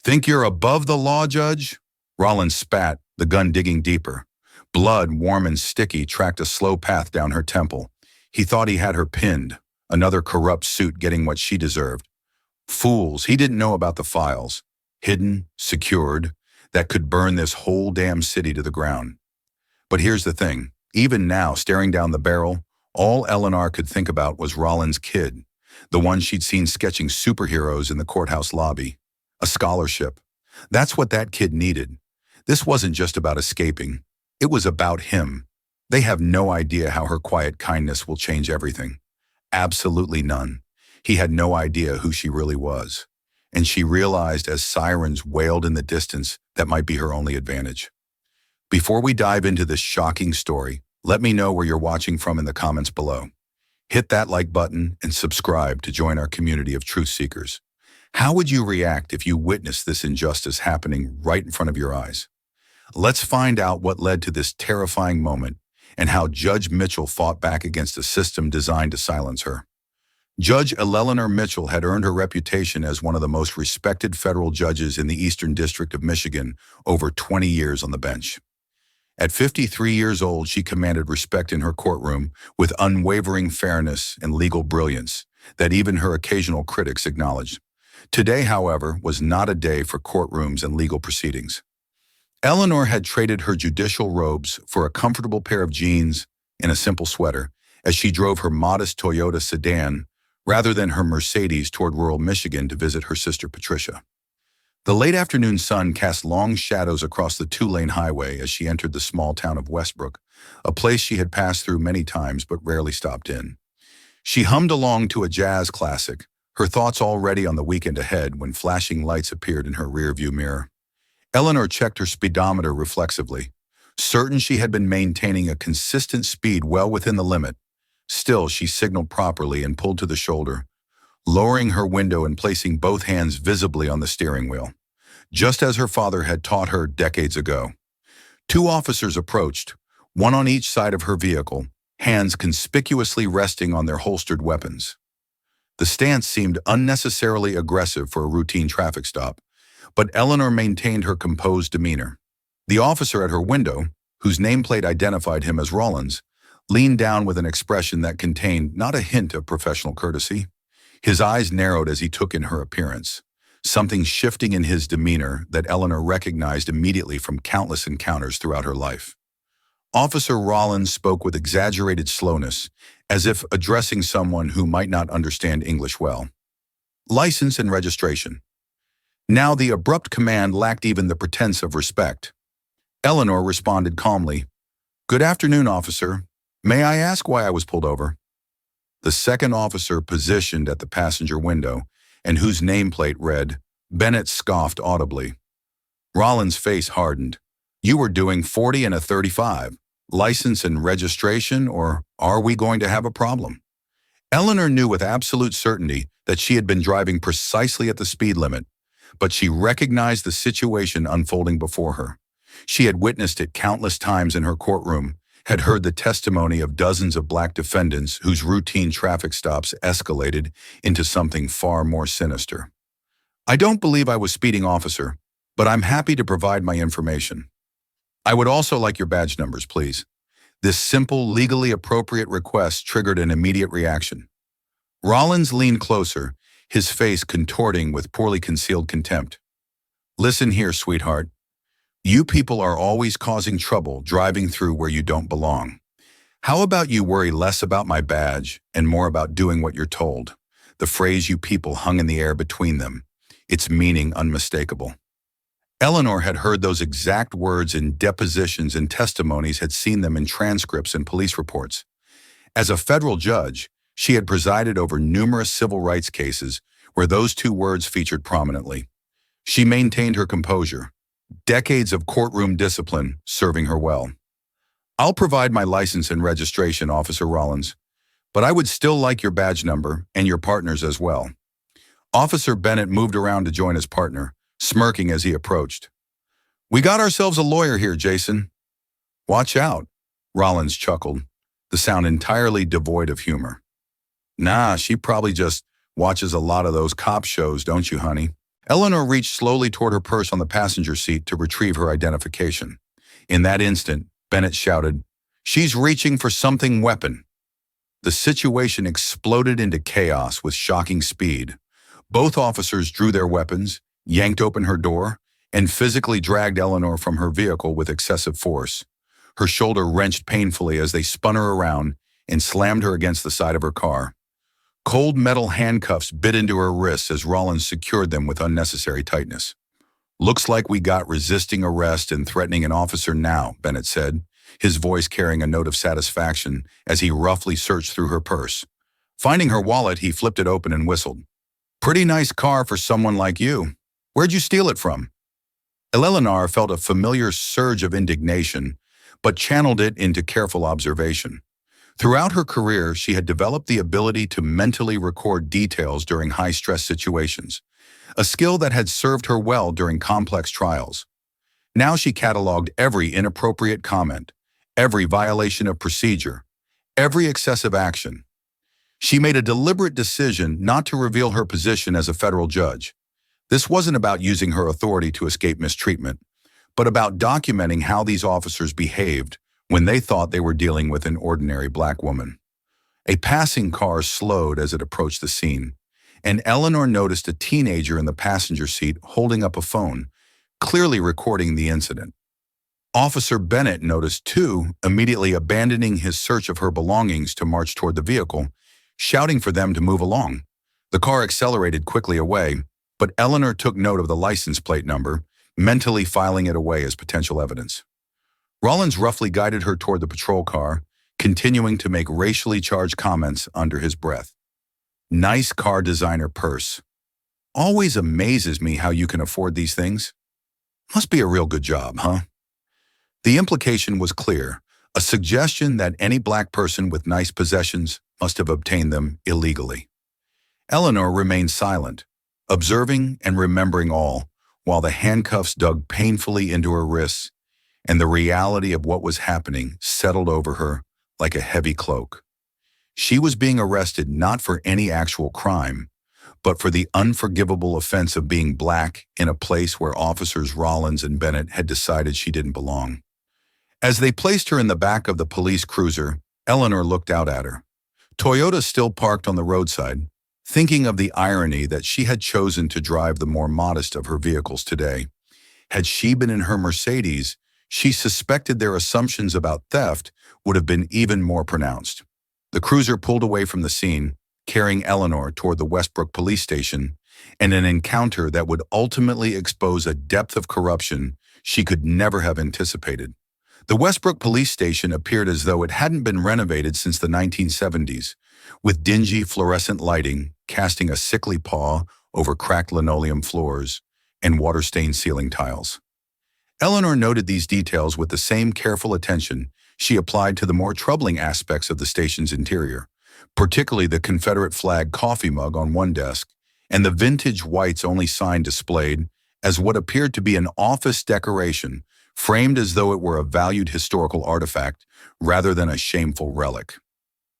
Think you're above the law, Judge? Rollins spat, the gun digging deeper. Blood, warm and sticky, tracked a slow path down her temple. He thought he had her pinned, another corrupt suit getting what she deserved. Fools, he didn't know about the files. Hidden, secured, that could burn this whole damn city to the ground. But here's the thing. Even now, staring down the barrel, all Eleanor could think about was Rollins' kid, the one she'd seen sketching superheroes in the courthouse lobby. A scholarship. That's what that kid needed. This wasn't just about escaping. It was about him. They have no idea how her quiet kindness will change everything. Absolutely none. He had no idea who she really was. And she realized as sirens wailed in the distance that might be her only advantage. Before we dive into this shocking story, let me know where you're watching from in the comments below. Hit that like button and subscribe to join our community of truth seekers. How would you react if you witnessed this injustice happening right in front of your eyes? Let's find out what led to this terrifying moment and how Judge Mitchell fought back against a system designed to silence her. Judge Eleanor Mitchell had earned her reputation as one of the most respected federal judges in the Eastern District of Michigan over 20 years on the bench. At 53 years old, she commanded respect in her courtroom with unwavering fairness and legal brilliance that even her occasional critics acknowledged. Today, however, was not a day for courtrooms and legal proceedings. Eleanor had traded her judicial robes for a comfortable pair of jeans and a simple sweater as she drove her modest Toyota sedan rather than her Mercedes toward rural Michigan to visit her sister Patricia. The late afternoon sun cast long shadows across the two-lane highway as she entered the small town of Westbrook, a place she had passed through many times but rarely stopped in. She hummed along to a jazz classic, her thoughts already on the weekend ahead when flashing lights appeared in her rearview mirror. Eleanor checked her speedometer reflexively, certain she had been maintaining a consistent speed well within the limit. Still, she signaled properly and pulled to the shoulder, lowering her window and placing both hands visibly on the steering wheel, just as her father had taught her decades ago. Two officers approached, one on each side of her vehicle, hands conspicuously resting on their holstered weapons. The stance seemed unnecessarily aggressive for a routine traffic stop, but Eleanor maintained her composed demeanor. The officer at her window, whose nameplate identified him as Rollins, leaned down with an expression that contained not a hint of professional courtesy. His eyes narrowed as he took in her appearance, something shifting in his demeanor that Eleanor recognized immediately from countless encounters throughout her life. Officer Rollins spoke with exaggerated slowness, as if addressing someone who might not understand English well. License and registration. Now the abrupt command lacked even the pretense of respect. Eleanor responded calmly, "Good afternoon, officer. May I ask why I was pulled over?" The second officer positioned at the passenger window, and whose nameplate read, Bennett, scoffed audibly. Rollins' face hardened. "You were doing 40 and a 35. License and registration, or are we going to have a problem?" Eleanor knew with absolute certainty that she had been driving precisely at the speed limit, but she recognized the situation unfolding before her. She had witnessed it countless times in her courtroom, had heard the testimony of dozens of black defendants whose routine traffic stops escalated into something far more sinister. "I don't believe I was speeding, officer, but I'm happy to provide my information. I would also like your badge numbers, please." This simple, legally appropriate request triggered an immediate reaction. Rollins leaned closer, his face contorting with poorly concealed contempt. "Listen here, sweetheart. You people are always causing trouble driving through where you don't belong. How about you worry less about my badge and more about doing what you're told?" The phrase "you people" hung in the air between them, its meaning unmistakable. Eleanor had heard those exact words in depositions and testimonies, had seen them in transcripts and police reports. As a federal judge, she had presided over numerous civil rights cases where those two words featured prominently. She maintained her composure, decades of courtroom discipline serving her well. "I'll provide my license and registration, Officer Rollins, but I would still like your badge number and your partner's as well." Officer Bennett moved around to join his partner, smirking as he approached. "We got ourselves a lawyer here, Jason." "Watch out," Rollins chuckled, the sound entirely devoid of humor. "Nah, she probably just watches a lot of those cop shows, don't you, honey?" Eleanor reached slowly toward her purse on the passenger seat to retrieve her identification. In that instant, Bennett shouted, "She's reaching for something weapon." The situation exploded into chaos with shocking speed. Both officers drew their weapons, yanked open her door, and physically dragged Eleanor from her vehicle with excessive force. Her shoulder wrenched painfully as they spun her around and slammed her against the side of her car. Cold metal handcuffs bit into her wrists as Rollins secured them with unnecessary tightness. "Looks like we got resisting arrest and threatening an officer now," Bennett said, his voice carrying a note of satisfaction as he roughly searched through her purse. Finding her wallet, he flipped it open and whistled. "Pretty nice car for someone like you. Where'd you steal it from?" Eleanor felt a familiar surge of indignation, but channeled it into careful observation. Throughout her career, she had developed the ability to mentally record details during high-stress situations, a skill that had served her well during complex trials. Now she cataloged every inappropriate comment, every violation of procedure, every excessive action. She made a deliberate decision not to reveal her position as a federal judge. This wasn't about using her authority to escape mistreatment, but about documenting how these officers behaved when they thought they were dealing with an ordinary black woman. A passing car slowed as it approached the scene, and Eleanor noticed a teenager in the passenger seat holding up a phone, clearly recording the incident. Officer Bennett noticed too, immediately abandoning his search of her belongings to march toward the vehicle, shouting for them to move along. The car accelerated quickly away, but Eleanor took note of the license plate number, mentally filing it away as potential evidence. Rollins roughly guided her toward the patrol car, continuing to make racially charged comments under his breath. "Nice car designer purse. Always amazes me how you can afford these things. Must be a real good job, huh?" The implication was clear, a suggestion that any black person with nice possessions must have obtained them illegally. Eleanor remained silent, observing and remembering all, while the handcuffs dug painfully into her wrists, and the reality of what was happening settled over her like a heavy cloak. She was being arrested not for any actual crime, but for the unforgivable offense of being black in a place where officers Rollins and Bennett had decided she didn't belong. As they placed her in the back of the police cruiser, Eleanor looked out at her. Toyota still parked on the roadside, thinking of the irony that she had chosen to drive the more modest of her vehicles today. Had she been in her Mercedes, she suspected their assumptions about theft would have been even more pronounced. The cruiser pulled away from the scene, carrying Eleanor toward the Westbrook police station, and an encounter that would ultimately expose a depth of corruption she could never have anticipated. The Westbrook police station appeared as though it hadn't been renovated since the 1970s, with dingy fluorescent lighting casting a sickly pall over cracked linoleum floors and water-stained ceiling tiles. Eleanor noted these details with the same careful attention she applied to the more troubling aspects of the station's interior, particularly the Confederate flag coffee mug on one desk and the vintage whites-only sign displayed as what appeared to be an office decoration framed as though it were a valued historical artifact rather than a shameful relic.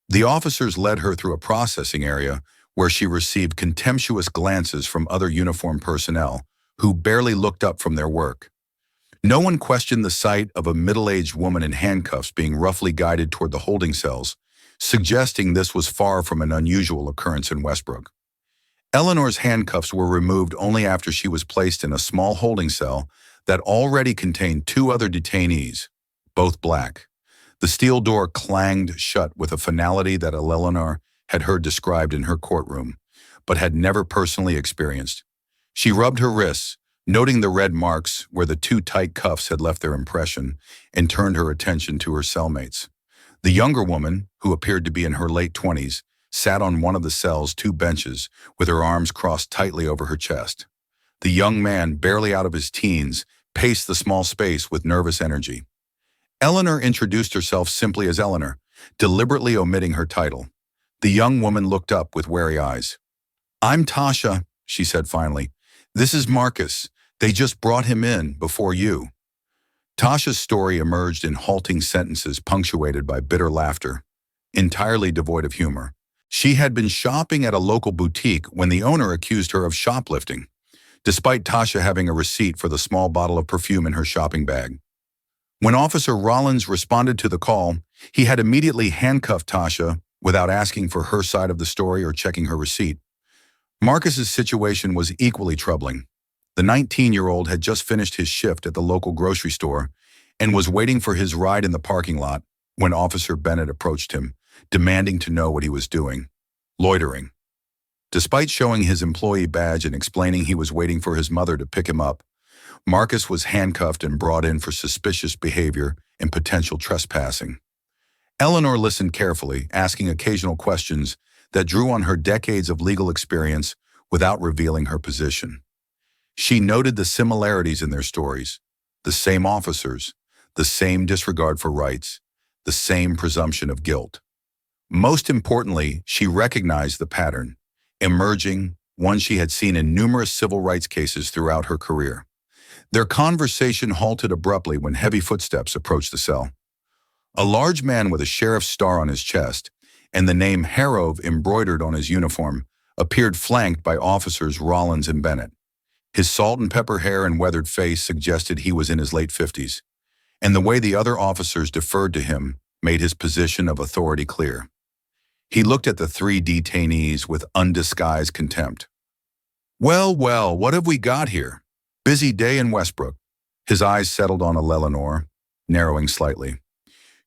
The officers led her through a processing area where she received contemptuous glances from other uniformed personnel who barely looked up from their work. No one questioned the sight of a middle-aged woman in handcuffs being roughly guided toward the holding cells, suggesting this was far from an unusual occurrence in Westbrook. Eleanor's handcuffs were removed only after she was placed in a small holding cell that already contained two other detainees, both black. The steel door clanged shut with a finality that Eleanor had heard described in her courtroom, but had never personally experienced. She rubbed her wrists, noting the red marks where the two tight cuffs had left their impression, and turned her attention to her cellmates. The younger woman, who appeared to be in her late 20s, sat on one of the cell's two benches with her arms crossed tightly over her chest. The young man, barely out of his teens, paced the small space with nervous energy. Eleanor introduced herself simply as Eleanor, deliberately omitting her title. The young woman looked up with wary eyes. "I'm Tasha," she said finally. "This is Marcus. They just brought him in before you." Tasha's story emerged in halting sentences punctuated by bitter laughter, entirely devoid of humor. She had been shopping at a local boutique when the owner accused her of shoplifting. despite Tasha having a receipt for the small bottle of perfume in her shopping bag. When Officer Rollins responded to the call, he had immediately handcuffed Tasha without asking for her side of the story or checking her receipt. Marcus's situation was equally troubling. The 19-year-old had just finished his shift at the local grocery store and was waiting for his ride in the parking lot when Officer Bennett approached him, demanding to know what he was doing. Loitering. Despite showing his employee badge and explaining he was waiting for his mother to pick him up, Marcus was handcuffed and brought in for suspicious behavior and potential trespassing. Eleanor listened carefully, asking occasional questions that drew on her decades of legal experience without revealing her position. She noted the similarities in their stories: the same officers, the same disregard for rights, the same presumption of guilt. Most importantly, she recognized the pattern, emerging, one she had seen in numerous civil rights cases throughout her career. Their conversation halted abruptly when heavy footsteps approached the cell. A large man with a sheriff's star on his chest and the name Harrove embroidered on his uniform appeared, flanked by officers Rollins and Bennett. His salt and pepper hair and weathered face suggested he was in his late 50s, and the way the other officers deferred to him made his position of authority clear. He looked at the three detainees with undisguised contempt. Well, what have we got here? Busy day in Westbrook." His eyes settled on Eleanor, narrowing slightly.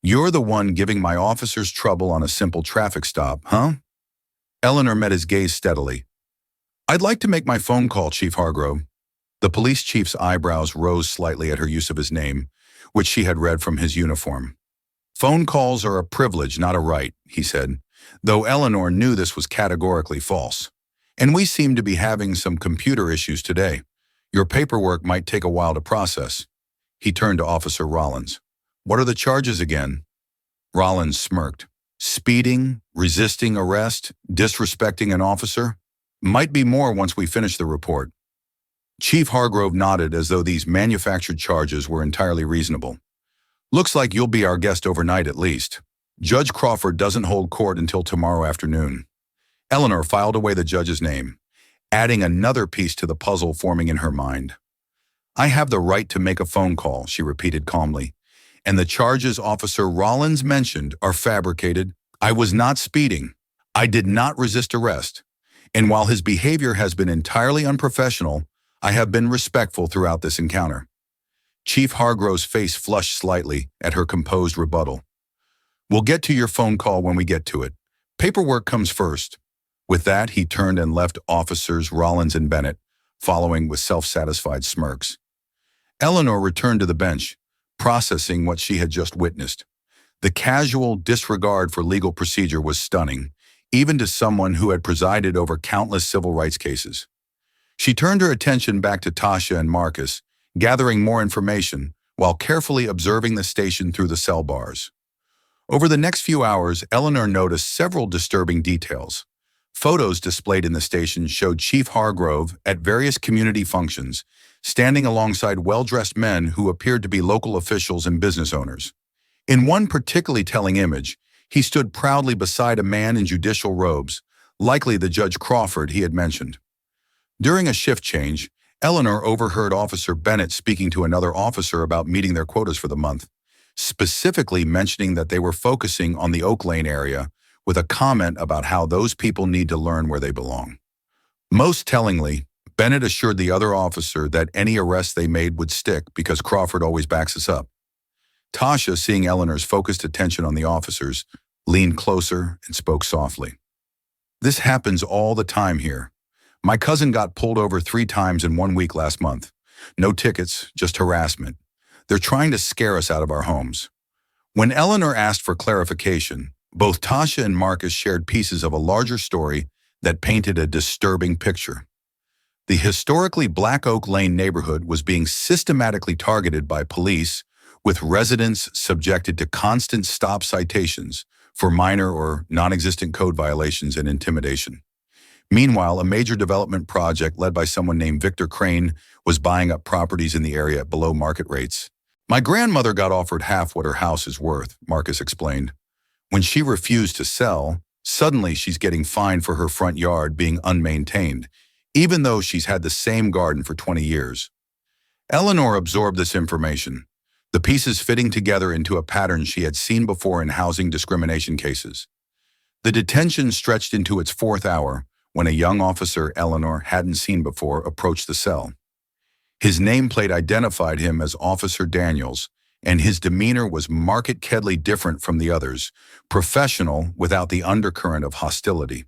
"You're the one giving my officers trouble on a simple traffic stop, huh?" Eleanor met his gaze steadily. "I'd like to make my phone call, Chief Hargrove." The police chief's eyebrows rose slightly at her use of his name, which she had read from his uniform. "Phone calls are a privilege, not a right," he said, though Eleanor knew this was categorically false. "And we seem to be having some computer issues today. Your paperwork might take a while to process." He turned to Officer Rollins. "What are the charges again?" Rollins smirked. "Speeding, resisting arrest, disrespecting an officer? Might be more once we finish the report." Chief Hargrove nodded as though these manufactured charges were entirely reasonable. "Looks like you'll be our guest overnight at least. Judge Crawford doesn't hold court until tomorrow afternoon." Eleanor filed away the judge's name, adding another piece to the puzzle forming in her mind. "I have the right to make a phone call," she repeated calmly, "and the charges Officer Rollins mentioned are fabricated. I was not speeding. I did not resist arrest. And while his behavior has been entirely unprofessional, I have been respectful throughout this encounter." Chief Hargrove's face flushed slightly at her composed rebuttal. "We'll get to your phone call when we get to it. Paperwork comes first." With that, he turned and left Officers Rollins and Bennett, following with self-satisfied smirks. Eleanor returned to the bench, processing what she had just witnessed. The casual disregard for legal procedure was stunning, even to someone who had presided over countless civil rights cases. She turned her attention back to Tasha and Marcus, gathering more information while carefully observing the station through the cell bars. Over the next few hours, Eleanor noticed several disturbing details. Photos displayed in the station showed Chief Hargrove at various community functions, standing alongside well-dressed men who appeared to be local officials and business owners. In one particularly telling image, he stood proudly beside a man in judicial robes, likely the Judge Crawford he had mentioned. During a shift change, Eleanor overheard Officer Bennett speaking to another officer about meeting their quotas for the month, specifically mentioning that they were focusing on the Oak Lane area, with a comment about how those people need to learn where they belong. Most tellingly, Bennett assured the other officer that any arrests they made would stick because Crawford always backs us up. Tasha, seeing Eleanor's focused attention on the officers, leaned closer and spoke softly. "This happens all the time here. My cousin got pulled over 3 times in 1 week last month. No tickets, just harassment. They're trying to scare us out of our homes." When Eleanor asked for clarification, both Tasha and Marcus shared pieces of a larger story that painted a disturbing picture. The historically Black Oak Lane neighborhood was being systematically targeted by police, with residents subjected to constant stop citations for minor or non-existent code violations and intimidation. Meanwhile, a major development project led by someone named Victor Crane was buying up properties in the area at below market rates. "My grandmother got offered half what her house is worth," Marcus explained. "When she refused to sell, suddenly she's getting fined for her front yard being unmaintained, even though she's had the same garden for 20 years. Eleanor absorbed this information, the pieces fitting together into a pattern she had seen before in housing discrimination cases. The detention stretched into its fourth hour when a young officer Eleanor hadn't seen before approached the cell. His nameplate identified him as Officer Daniels, and his demeanor was markedly different from the others, professional without the undercurrent of hostility.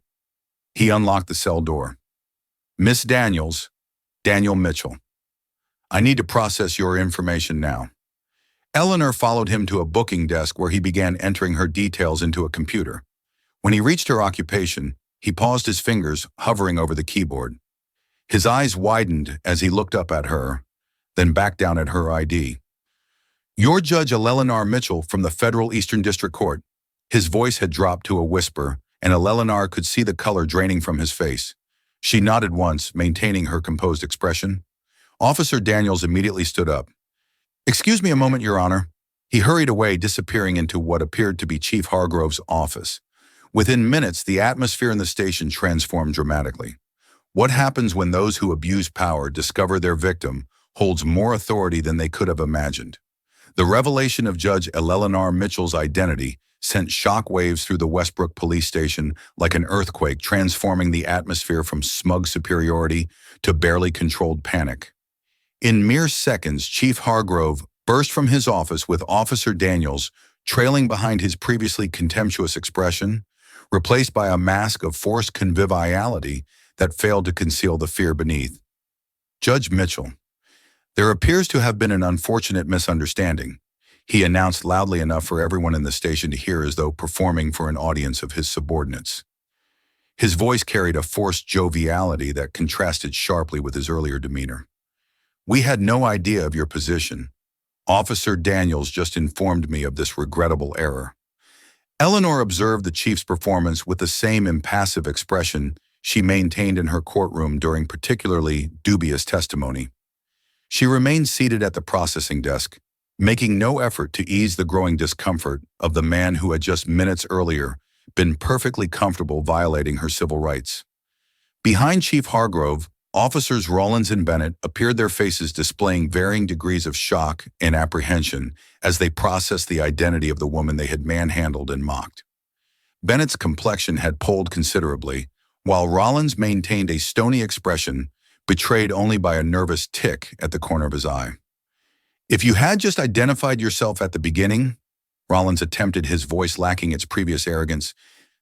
He unlocked the cell door. "Miss Daniels, Daniel Mitchell. I need to process your information now." Eleanor followed him to a booking desk where he began entering her details into a computer. When he reached her occupation, he paused, his fingers hovering over the keyboard. His eyes widened as he looked up at her, then back down at her ID. "You're Judge Eleanor Mitchell from the Federal Eastern District Court." His voice had dropped to a whisper, and Eleanor could see the color draining from his face. She nodded once, maintaining her composed expression. Officer Daniels immediately stood up. "Excuse me a moment, Your Honor." He hurried away, disappearing into what appeared to be Chief Hargrove's office. Within minutes, the atmosphere in the station transformed dramatically. What happens when those who abuse power discover their victim holds more authority than they could have imagined? The revelation of Judge Eleanor Mitchell's identity sent shockwaves through the Westbrook police station like an earthquake, transforming the atmosphere from smug superiority to barely controlled panic. In mere seconds, Chief Hargrove burst from his office with Officer Daniels trailing behind his previously contemptuous expression, replaced by a mask of forced conviviality that failed to conceal the fear beneath. "Judge Mitchell, there appears to have been an unfortunate misunderstanding," he announced loudly enough for everyone in the station to hear, as though performing for an audience of his subordinates. His voice carried a forced joviality that contrasted sharply with his earlier demeanor. "We had no idea of your position. Officer Daniels just informed me of this regrettable error." Eleanor observed the chief's performance with the same impassive expression she maintained in her courtroom during particularly dubious testimony. She remained seated at the processing desk, making no effort to ease the growing discomfort of the man who had just minutes earlier been perfectly comfortable violating her civil rights. Behind Chief Hargrove, Officers Rollins and Bennett appeared, their faces displaying varying degrees of shock and apprehension as they processed the identity of the woman they had manhandled and mocked. Bennett's complexion had pulled considerably, while Rollins maintained a stony expression betrayed only by a nervous tick at the corner of his eye. "If you had just identified yourself at the beginning," Rollins attempted, his voice lacking its previous arrogance,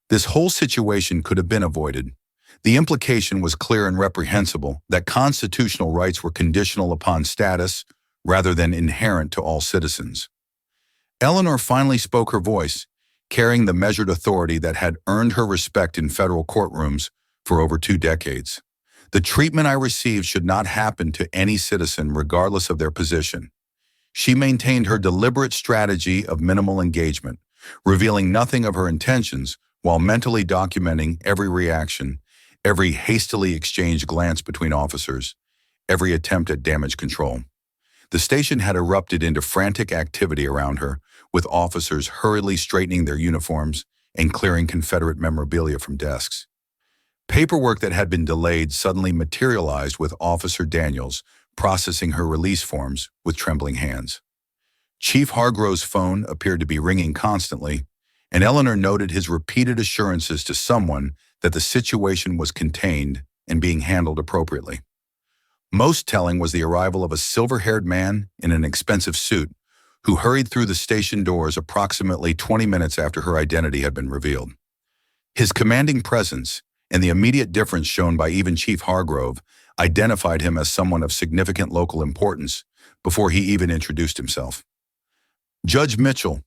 "this whole situation could have been avoided." The implication was clear and reprehensible, that constitutional rights were conditional upon status rather than inherent to all citizens. Eleanor finally spoke, her voice carrying the measured authority that had earned her respect in federal courtrooms for over 2 decades. "The treatment I received should not happen to any citizen regardless of their position." She maintained her deliberate strategy of minimal engagement, revealing nothing of her intentions while mentally documenting every reaction, every hastily exchanged glance between officers, every attempt at damage control. The station had erupted into frantic activity around her, with officers hurriedly straightening their uniforms and clearing Confederate memorabilia from desks. Paperwork that had been delayed suddenly materialized, with Officer Daniels processing her release forms with trembling hands. Chief Hargrove's phone appeared to be ringing constantly, and Eleanor noted his repeated assurances to someone that the situation was contained and being handled appropriately. Most telling was the arrival of a silver-haired man in an expensive suit who hurried through the station doors approximately 20 minutes after her identity had been revealed. His commanding presence and the immediate difference shown by even Chief Hargrove identified him as someone of significant local importance before he even introduced himself. "Judge Mitchell,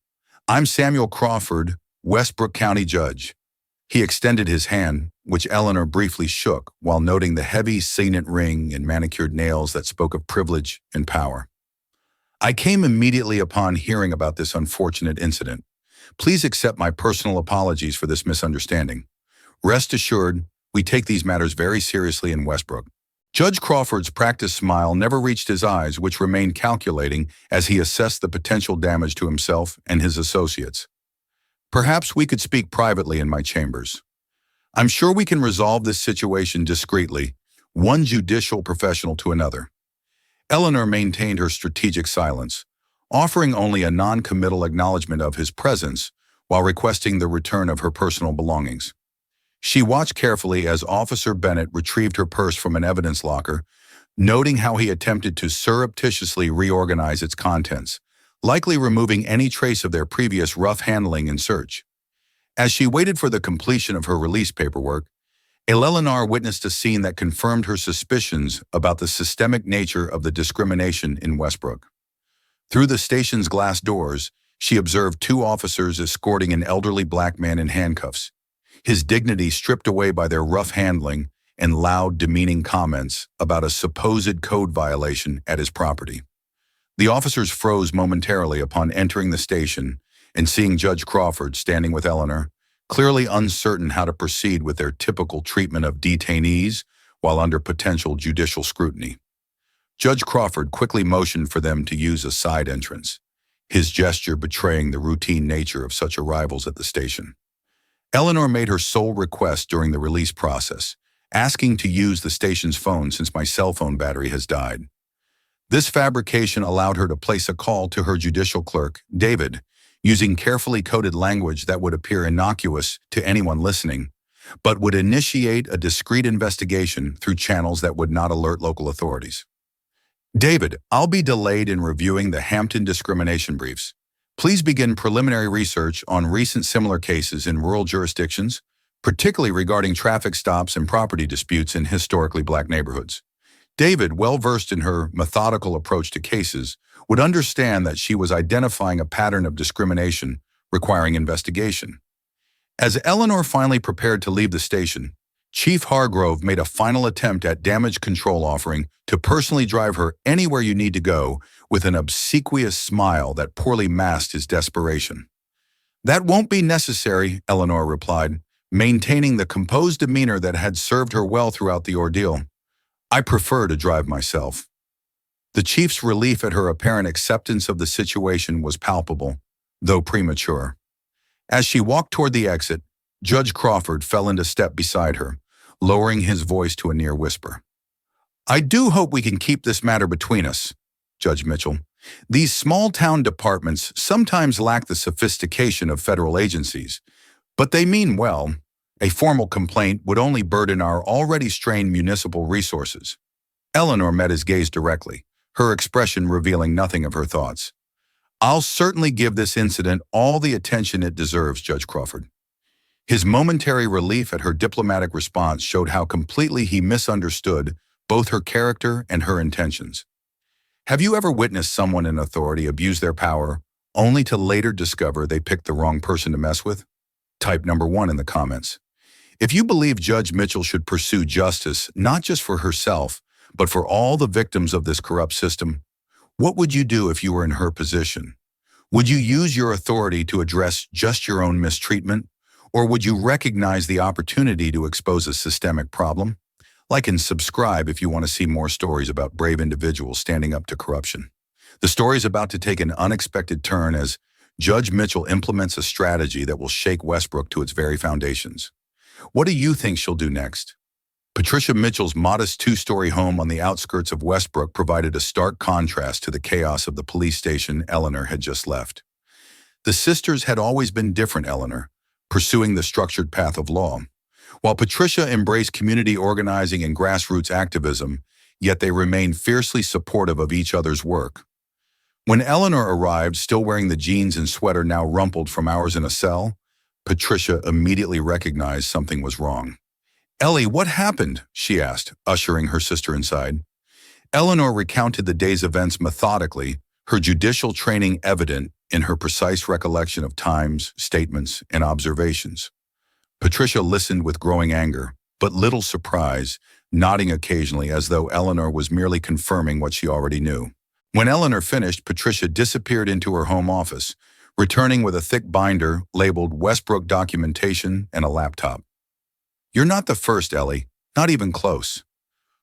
I'm Samuel Crawford, Westbrook County Judge." He extended his hand, which Eleanor briefly shook, while noting the heavy signet ring and manicured nails that spoke of privilege and power. "I came immediately upon hearing about this unfortunate incident. Please accept my personal apologies for this misunderstanding. Rest assured, we take these matters very seriously in Westbrook." Judge Crawford's practiced smile never reached his eyes, which remained calculating as he assessed the potential damage to himself and his associates. "Perhaps we could speak privately in my chambers. I'm sure we can resolve this situation discreetly. one judicial professional to another. Eleanor maintained her strategic silence, offering only a non-committal acknowledgement of his presence while requesting the return of her personal belongings. She watched carefully as Officer Bennett retrieved her purse from an evidence locker, noting how he attempted to surreptitiously reorganize its contents, likely removing any trace of their previous rough handling and search. As she waited for the completion of her release paperwork, Eleanor witnessed a scene that confirmed her suspicions about the systemic nature of the discrimination in Westbrook. Through the station's glass doors, she observed two officers escorting an elderly black man in handcuffs, his dignity stripped away by their rough handling and loud, demeaning comments about a supposed code violation at his property. The officers froze momentarily upon entering the station and seeing Judge Crawford standing with Eleanor, clearly uncertain how to proceed with their typical treatment of detainees while under potential judicial scrutiny. Judge Crawford quickly motioned for them to use a side entrance, his gesture betraying the routine nature of such arrivals at the station. Eleanor made her sole request during the release process, asking to use the station's phone since my cell phone battery has died. This fabrication allowed her to place a call to her judicial clerk, David, using carefully coded language that would appear innocuous to anyone listening, but would initiate a discreet investigation through channels that would not alert local authorities. David, I'll be delayed in reviewing the Hampton discrimination briefs. Please begin preliminary research on recent similar cases in rural jurisdictions, particularly regarding traffic stops and property disputes in historically black neighborhoods. David, well-versed in her methodical approach to cases, would understand that she was identifying a pattern of discrimination requiring investigation. As Eleanor finally prepared to leave the station, Chief Hargrove made a final attempt at damage control, offering to personally drive her anywhere you need to go with an obsequious smile that poorly masked his desperation. That won't be necessary, Eleanor replied, maintaining the composed demeanor that had served her well throughout the ordeal. I prefer to drive myself. The chief's relief at her apparent acceptance of the situation was palpable, though premature. As she walked toward the exit, Judge Crawford fell into step beside her, lowering his voice to a near whisper. I do hope we can keep this matter between us, Judge Mitchell. These small-town departments sometimes lack the sophistication of federal agencies, but they mean well. A formal complaint would only burden our already strained municipal resources. Eleanor met his gaze directly, her expression revealing nothing of her thoughts. I'll certainly give this incident all the attention it deserves, Judge Crawford. His momentary relief at her diplomatic response showed how completely he misunderstood both her character and her intentions. Have you ever witnessed someone in authority abuse their power, only to later discover they picked the wrong person to mess with? Type number 1 in the comments. If you believe Judge Mitchell should pursue justice not just for herself, but for all the victims of this corrupt system, what would you do if you were in her position? Would you use your authority to address just your own mistreatment? Or would you recognize the opportunity to expose a systemic problem? Like and subscribe if you want to see more stories about brave individuals standing up to corruption. The story is about to take an unexpected turn as Judge Mitchell implements a strategy that will shake Westbrook to its very foundations. What do you think she'll do next? Patricia Mitchell's modest 2-story home on the outskirts of Westbrook provided a stark contrast to the chaos of the police station Eleanor had just left. The sisters had always been different, Eleanor, pursuing the structured path of law, while Patricia embraced community organizing and grassroots activism, yet they remained fiercely supportive of each other's work. When Eleanor arrived, still wearing the jeans and sweater now rumpled from hours in a cell, Patricia immediately recognized something was wrong. Ellie, what happened? She asked, ushering her sister inside. Eleanor recounted the day's events methodically, her judicial training evident in her precise recollection of times, statements, and observations. Patricia listened with growing anger, but little surprise, nodding occasionally as though Eleanor was merely confirming what she already knew. When Eleanor finished, Patricia disappeared into her home office, returning with a thick binder labeled Westbrook Documentation and a laptop. You're not the first, Ellie, not even close.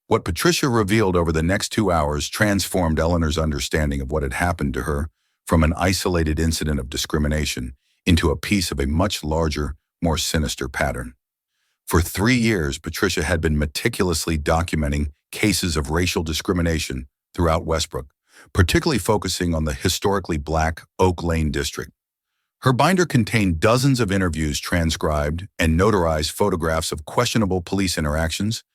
What Patricia revealed over the next 2 hours transformed Eleanor's understanding of what had happened to her from an isolated incident of discrimination into a piece of a much larger, more sinister pattern. For 3 years, Patricia had been meticulously documenting cases of racial discrimination throughout Westbrook, particularly focusing on the historically black Oak Lane district. Her binder contained dozens of interviews transcribed and notarized photographs of questionable police interactions,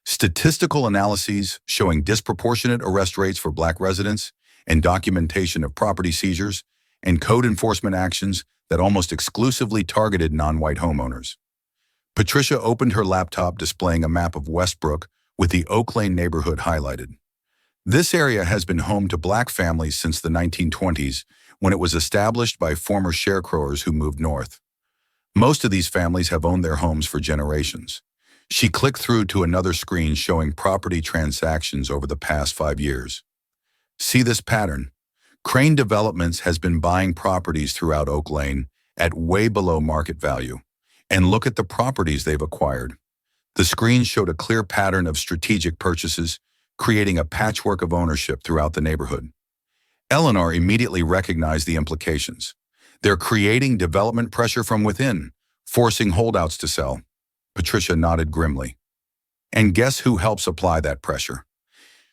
statistical analyses showing disproportionate arrest rates for black residents, and documentation of property seizures and code enforcement actions that almost exclusively targeted non-white homeowners. Patricia opened her laptop displaying a map of Westbrook with the Oak Lane neighborhood highlighted. This area has been home to black families since the 1920s, when it was established by former sharecroppers who moved north. Most of these families have owned their homes for generations. She clicked through to another screen showing property transactions over the past 5 years. See this pattern? Crane Developments has been buying properties throughout Oak Lane at way below market value. And look at the properties they've acquired. The screen showed a clear pattern of strategic purchases, creating a patchwork of ownership throughout the neighborhood. Eleanor immediately recognized the implications. They're creating development pressure from within, forcing holdouts to sell. Patricia nodded grimly. And guess who helps apply that pressure?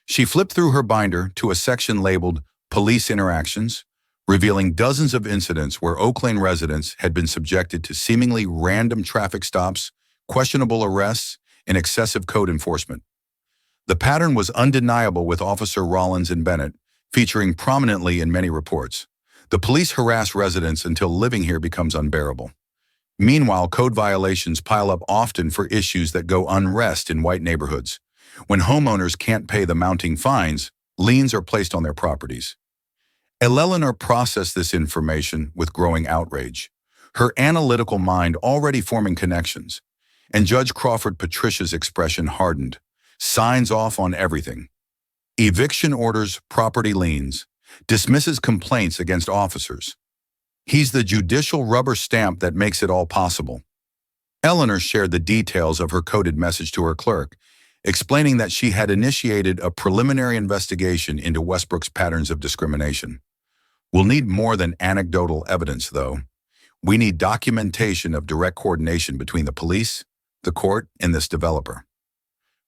She flipped through her binder to a section labeled Police Interactions, revealing dozens of incidents where Oak Lane residents had been subjected to seemingly random traffic stops, questionable arrests, and excessive code enforcement. The pattern was undeniable, with Officer Rollins and Bennett featuring prominently in many reports. The police harass residents until living here becomes unbearable. Meanwhile, code violations pile up often for issues that go unrest in white neighborhoods. When homeowners can't pay the mounting fines, liens are placed on their properties. Eleanor processed this information with growing outrage, her analytical mind already forming connections, and Judge Crawford Patricia's expression hardened. Signs off on everything. Eviction orders, property liens, dismisses complaints against officers. He's the judicial rubber stamp that makes it all possible. Eleanor shared the details of her coded message to her clerk, explaining that she had initiated a preliminary investigation into Westbrook's patterns of discrimination. We'll need more than anecdotal evidence, though. We need documentation of direct coordination between the police, the court, and this developer.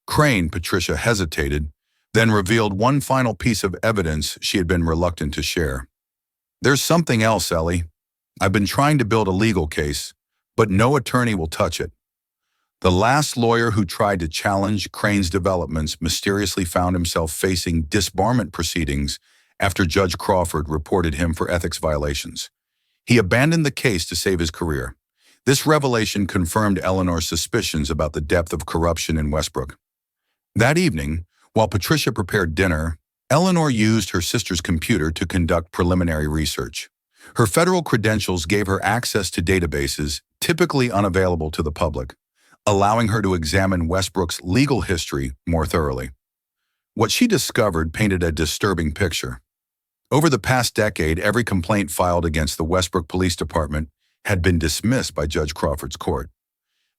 Crane, Patricia hesitated, then revealed one final piece of evidence she had been reluctant to share. There's something else, Ellie. I've been trying to build a legal case, but no attorney will touch it. The last lawyer who tried to challenge Crane's developments mysteriously found himself facing disbarment proceedings after Judge Crawford reported him for ethics violations. He abandoned the case to save his career. This revelation confirmed Eleanor's suspicions about the depth of corruption in Westbrook. That evening, while Patricia prepared dinner, Eleanor used her sister's computer to conduct preliminary research. Her federal credentials gave her access to databases typically unavailable to the public, allowing her to examine Westbrook's legal history more thoroughly. What she discovered painted a disturbing picture. Over the past decade, every complaint filed against the Westbrook Police Department had been dismissed by Judge Crawford's court.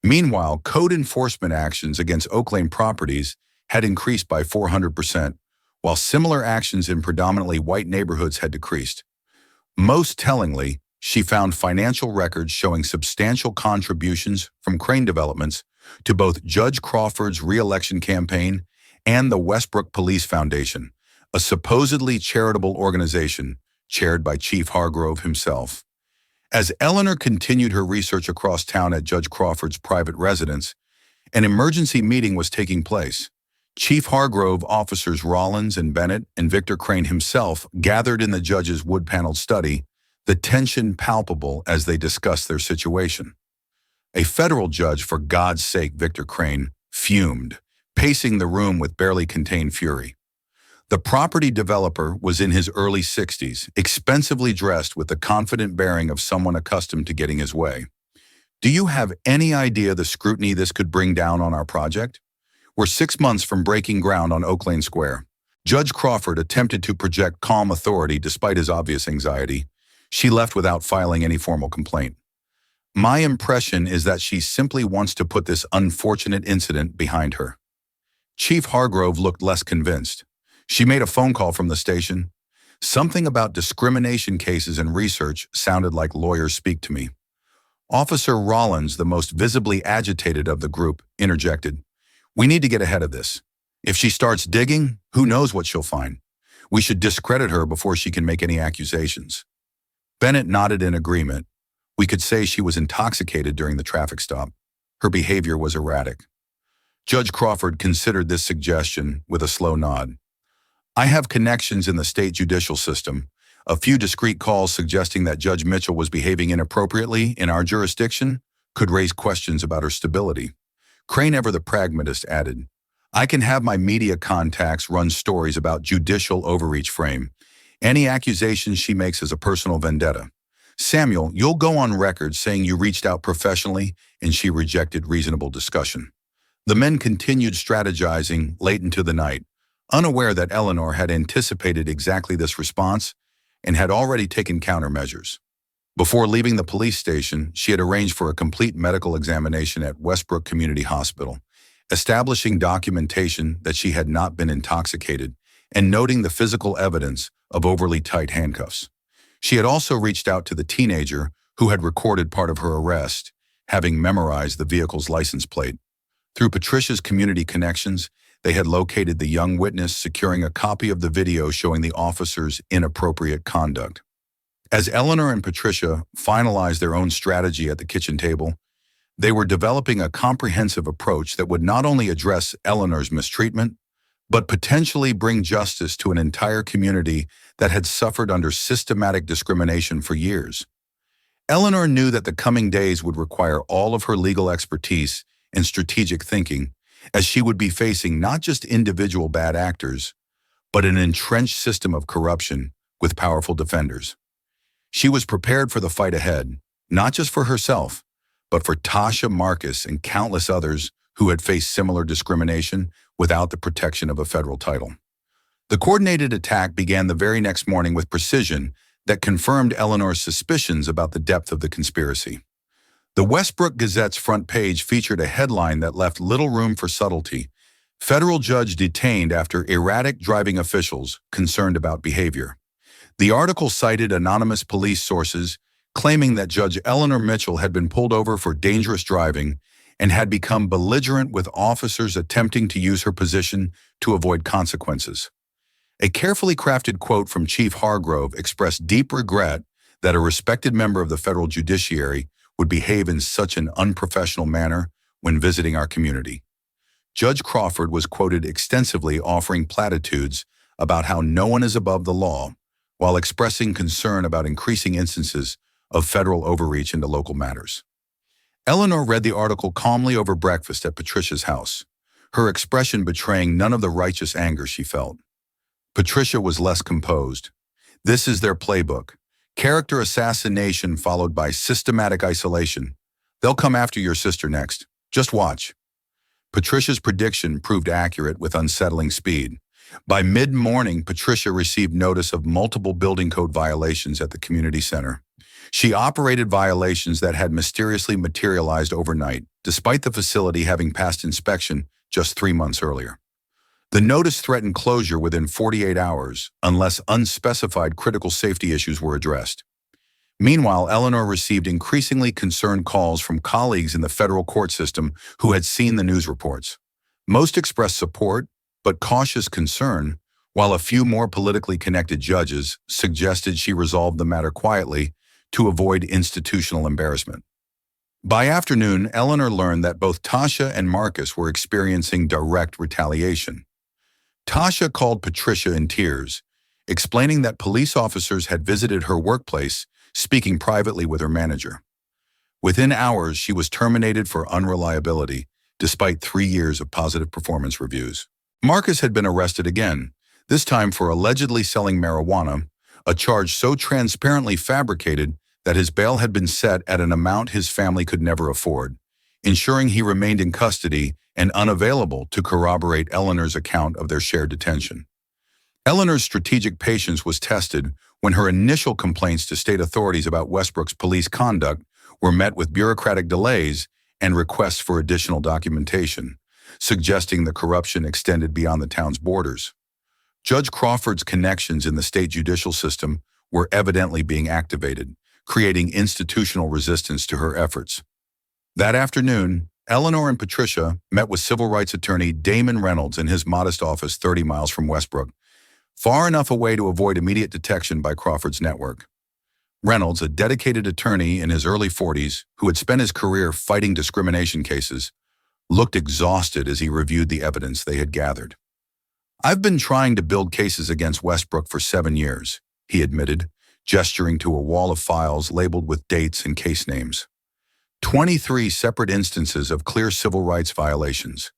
Meanwhile, code enforcement actions against Oak Lane properties had increased by 400%, while similar actions in predominantly white neighborhoods had decreased. Most tellingly, she found financial records showing substantial contributions from Crane Developments to both Judge Crawford's re-election campaign and the Westbrook Police Foundation, a supposedly charitable organization chaired by Chief Hargrove himself. As Eleanor continued her research across town at Judge Crawford's private residence, an emergency meeting was taking place. Chief Hargrove, officers Rollins and Bennett, and Victor Crane himself gathered in the judge's wood-paneled study, the tension palpable as they discussed their situation. A federal judge, for God's sake, Victor Crane, fumed, pacing the room with barely contained fury. The property developer was in his early 60s, expensively dressed with the confident bearing of someone accustomed to getting his way. Do you have any idea the scrutiny this could bring down on our project? We're 6 months from breaking ground on Oak Lane Square. Judge Crawford attempted to project calm authority despite his obvious anxiety. She left without filing any formal complaint. My impression is that she simply wants to put this unfortunate incident behind her. Chief Hargrove looked less convinced. She made a phone call from the station. Something about discrimination cases and research sounded like lawyers speak to me. Officer Rollins, the most visibly agitated of the group, interjected. We need to get ahead of this. If she starts digging, who knows what she'll find. We should discredit her before she can make any accusations. Bennett nodded in agreement. We could say she was intoxicated during the traffic stop. Her behavior was erratic. Judge Crawford considered this suggestion with a slow nod. I have connections in the state judicial system. A few discreet calls suggesting that Judge Mitchell was behaving inappropriately in our jurisdiction could raise questions about her stability. Crane, ever the pragmatist, added, I can have my media contacts run stories about judicial overreach frame. Any accusations she makes is a personal vendetta. Samuel, you'll go on record saying you reached out professionally and she rejected reasonable discussion. The men continued strategizing late into the night, unaware that Eleanor had anticipated exactly this response and had already taken countermeasures. Before leaving the police station, she had arranged for a complete medical examination at Westbrook Community Hospital, establishing documentation that she had not been intoxicated and noting the physical evidence of overly tight handcuffs. She had also reached out to the teenager who had recorded part of her arrest, having memorized the vehicle's license plate. Through Patricia's community connections, they had located the young witness, securing a copy of the video showing the officer's inappropriate conduct. As Eleanor and Patricia finalized their own strategy at the kitchen table, they were developing a comprehensive approach that would not only address Eleanor's mistreatment, but potentially bring justice to an entire community that had suffered under systematic discrimination for years. Eleanor knew that the coming days would require all of her legal expertise and strategic thinking, as she would be facing not just individual bad actors, but an entrenched system of corruption with powerful defenders. She was prepared for the fight ahead, not just for herself, but for Tasha, Marcus, and countless others who had faced similar discrimination without the protection of a federal title. The coordinated attack began the very next morning with precision that confirmed Eleanor's suspicions about the depth of the conspiracy. The Westbrook Gazette's front page featured a headline that left little room for subtlety. Federal judge detained after erratic driving officials concerned about behavior. The article cited anonymous police sources claiming that Judge Eleanor Mitchell had been pulled over for dangerous driving and had become belligerent with officers attempting to use her position to avoid consequences. A carefully crafted quote from Chief Hargrove expressed deep regret that a respected member of the federal judiciary would behave in such an unprofessional manner when visiting our community. Judge Crawford was quoted extensively offering platitudes about how no one is above the law, while expressing concern about increasing instances of federal overreach into local matters. Eleanor read the article calmly over breakfast at Patricia's house, her expression betraying none of the righteous anger she felt. Patricia was less composed. This is their playbook. Character assassination followed by systematic isolation. They'll come after your sister next. Just watch. Patricia's prediction proved accurate with unsettling speed. By mid-morning, Patricia received notice of multiple building code violations at the community center. She operated violations that had mysteriously materialized overnight, despite the facility having passed inspection just 3 months earlier. The notice threatened closure within 48 hours, unless unspecified critical safety issues were addressed. Meanwhile, Eleanor received increasingly concerned calls from colleagues in the federal court system who had seen the news reports. Most expressed support, but cautious concern, while a few more politically connected judges suggested she resolve the matter quietly to avoid institutional embarrassment. By afternoon, Eleanor learned that both Tasha and Marcus were experiencing direct retaliation. Tasha called Patricia in tears, explaining that police officers had visited her workplace, speaking privately with her manager. Within hours, she was terminated for unreliability, despite 3 years of positive performance reviews. Marcus had been arrested again, this time for allegedly selling marijuana, a charge so transparently fabricated that his bail had been set at an amount his family could never afford, ensuring he remained in custody and unavailable to corroborate Eleanor's account of their shared detention. Eleanor's strategic patience was tested when her initial complaints to state authorities about Westbrook's police conduct were met with bureaucratic delays and requests for additional documentation, suggesting the corruption extended beyond the town's borders. Judge Crawford's connections in the state judicial system were evidently being activated, creating institutional resistance to her efforts. That afternoon, Eleanor and Patricia met with civil rights attorney Damon Reynolds in his modest office 30 miles from Westbrook, far enough away to avoid immediate detection by Crawford's network. Reynolds, a dedicated attorney in his early 40s who had spent his career fighting discrimination cases, looked exhausted as he reviewed the evidence they had gathered. "I've been trying to build cases against Westbrook for 7 years," he admitted, gesturing to a wall of files labeled with dates and case names. 23 separate instances of clear civil rights violations,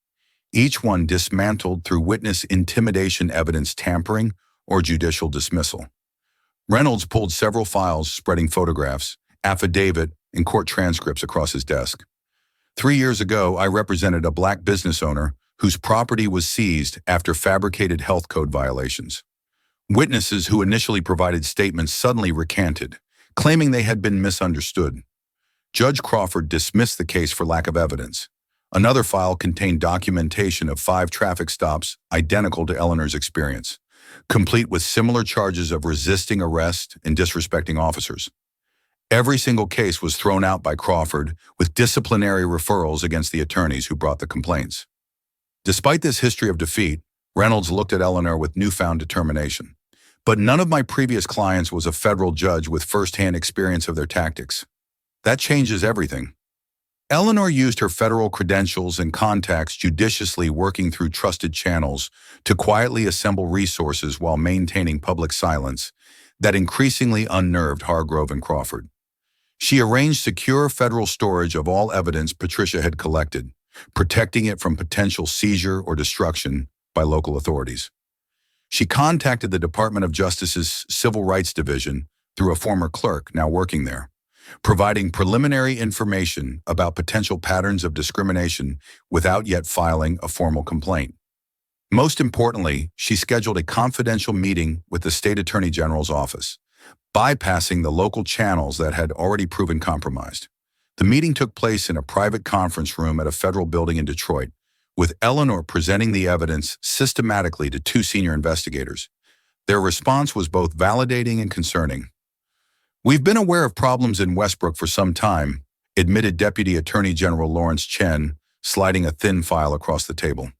each one dismantled through witness intimidation, evidence tampering, or judicial dismissal. Reynolds pulled several files spreading photographs, affidavit, and court transcripts across his desk. 3 years ago, I represented a black business owner whose property was seized after fabricated health code violations. Witnesses who initially provided statements suddenly recanted, claiming they had been misunderstood. Judge Crawford dismissed the case for lack of evidence. Another file contained documentation of 5 traffic stops identical to Eleanor's experience, complete with similar charges of resisting arrest and disrespecting officers. Every single case was thrown out by Crawford, with disciplinary referrals against the attorneys who brought the complaints. Despite this history of defeat, Reynolds looked at Eleanor with newfound determination. "But none of my previous clients was a federal judge with firsthand experience of their tactics. That changes everything." Eleanor used her federal credentials and contacts judiciously, working through trusted channels to quietly assemble resources while maintaining public silence that increasingly unnerved Hargrove and Crawford. She arranged secure federal storage of all evidence Patricia had collected, protecting it from potential seizure or destruction by local authorities. She contacted the Department of Justice's Civil Rights Division through a former clerk now working there, providing preliminary information about potential patterns of discrimination without yet filing a formal complaint. Most importantly, she scheduled a confidential meeting with the State Attorney General's office, bypassing the local channels that had already proven compromised. The meeting took place in a private conference room at a federal building in Detroit, with Eleanor presenting the evidence systematically to 2 senior investigators. Their response was both validating and concerning. "We've been aware of problems in Westbrook for some time," admitted Deputy Attorney General Lawrence Chen, sliding a thin file across the table.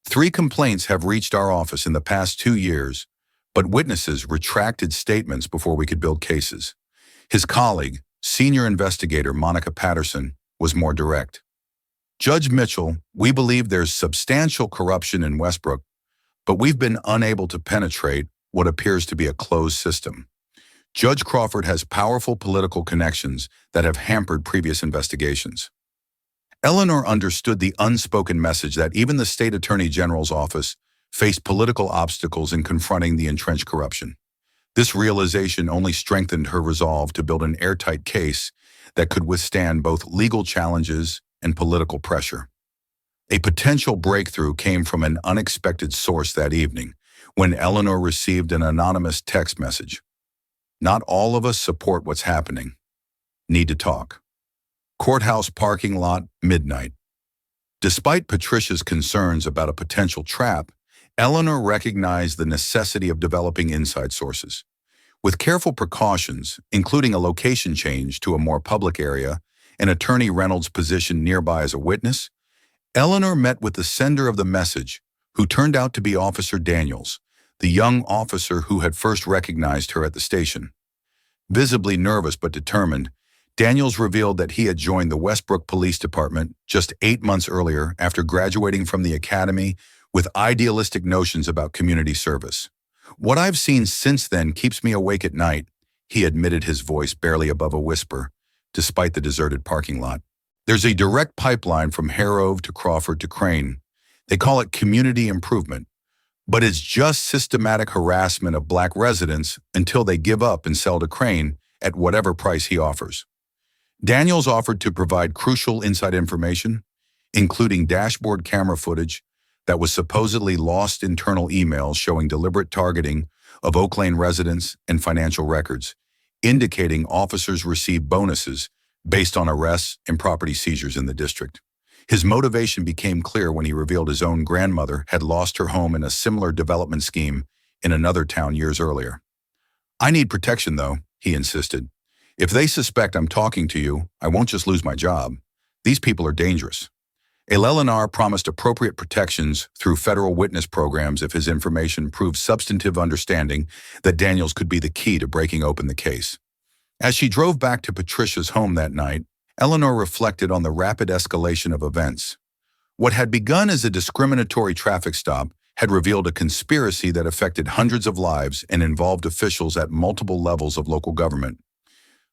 "3 complaints have reached our office in the past 2 years, but witnesses retracted statements before we could build cases." His colleague, senior investigator Monica Patterson, was more direct. "Judge Mitchell, we believe there's substantial corruption in Westbrook, but we've been unable to penetrate what appears to be a closed system. Judge Crawford has powerful political connections that have hampered previous investigations." Eleanor understood the unspoken message that even the State Attorney General's office faced political obstacles in confronting the entrenched corruption. This realization only strengthened her resolve to build an airtight case that could withstand both legal challenges and political pressure. A potential breakthrough came from an unexpected source that evening, when Eleanor received an anonymous text message. "Not all of us support what's happening. Need to talk. Courthouse parking lot, midnight." Despite Patricia's concerns about a potential trap, Eleanor recognized the necessity of developing inside sources. With careful precautions, including a location change to a more public area and Attorney Reynolds' position nearby as a witness, Eleanor met with the sender of the message, who turned out to be Officer Daniels, the young officer who had first recognized her at the station. Visibly nervous but determined, Daniels revealed that he had joined the Westbrook Police Department just 8 months earlier after graduating from the academy with idealistic notions about community service. "What I've seen since then keeps me awake at night," he admitted, his voice barely above a whisper, despite the deserted parking lot. "There's a direct pipeline from Harrove to Crawford to Crane. They call it community improvement, but it's just systematic harassment of black residents until they give up and sell to Crane at whatever price he offers." Daniels offered to provide crucial inside information, including dashboard camera footage that was supposedly lost internal emails showing deliberate targeting of Oak Lane residents and financial records, indicating officers received bonuses based on arrests and property seizures in the district. His motivation became clear when he revealed his own grandmother had lost her home in a similar development scheme in another town years earlier. "I need protection, though," he insisted. If they suspect I'm talking to you, I won't just lose my job. These people are dangerous. Eleanor promised appropriate protections through federal witness programs if his information proved substantive understanding that Daniels could be the key to breaking open the case. As she drove back to Patricia's home that night, Eleanor reflected on the rapid escalation of events. What had begun as a discriminatory traffic stop had revealed a conspiracy that affected hundreds of lives and involved officials at multiple levels of local government.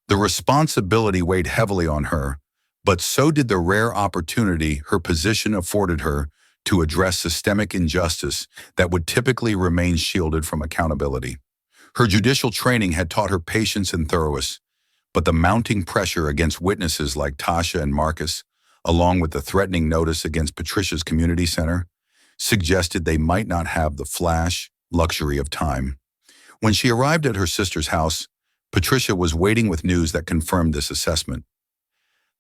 The responsibility weighed heavily on her, but so did the rare opportunity her position afforded her to address systemic injustice that would typically remain shielded from accountability. Her judicial training had taught her patience and thoroughness, but the mounting pressure against witnesses like Tasha and Marcus, along with the threatening notice against Patricia's community center, suggested they might not have the flash luxury of time. When she arrived at her sister's house, Patricia was waiting with news that confirmed this assessment.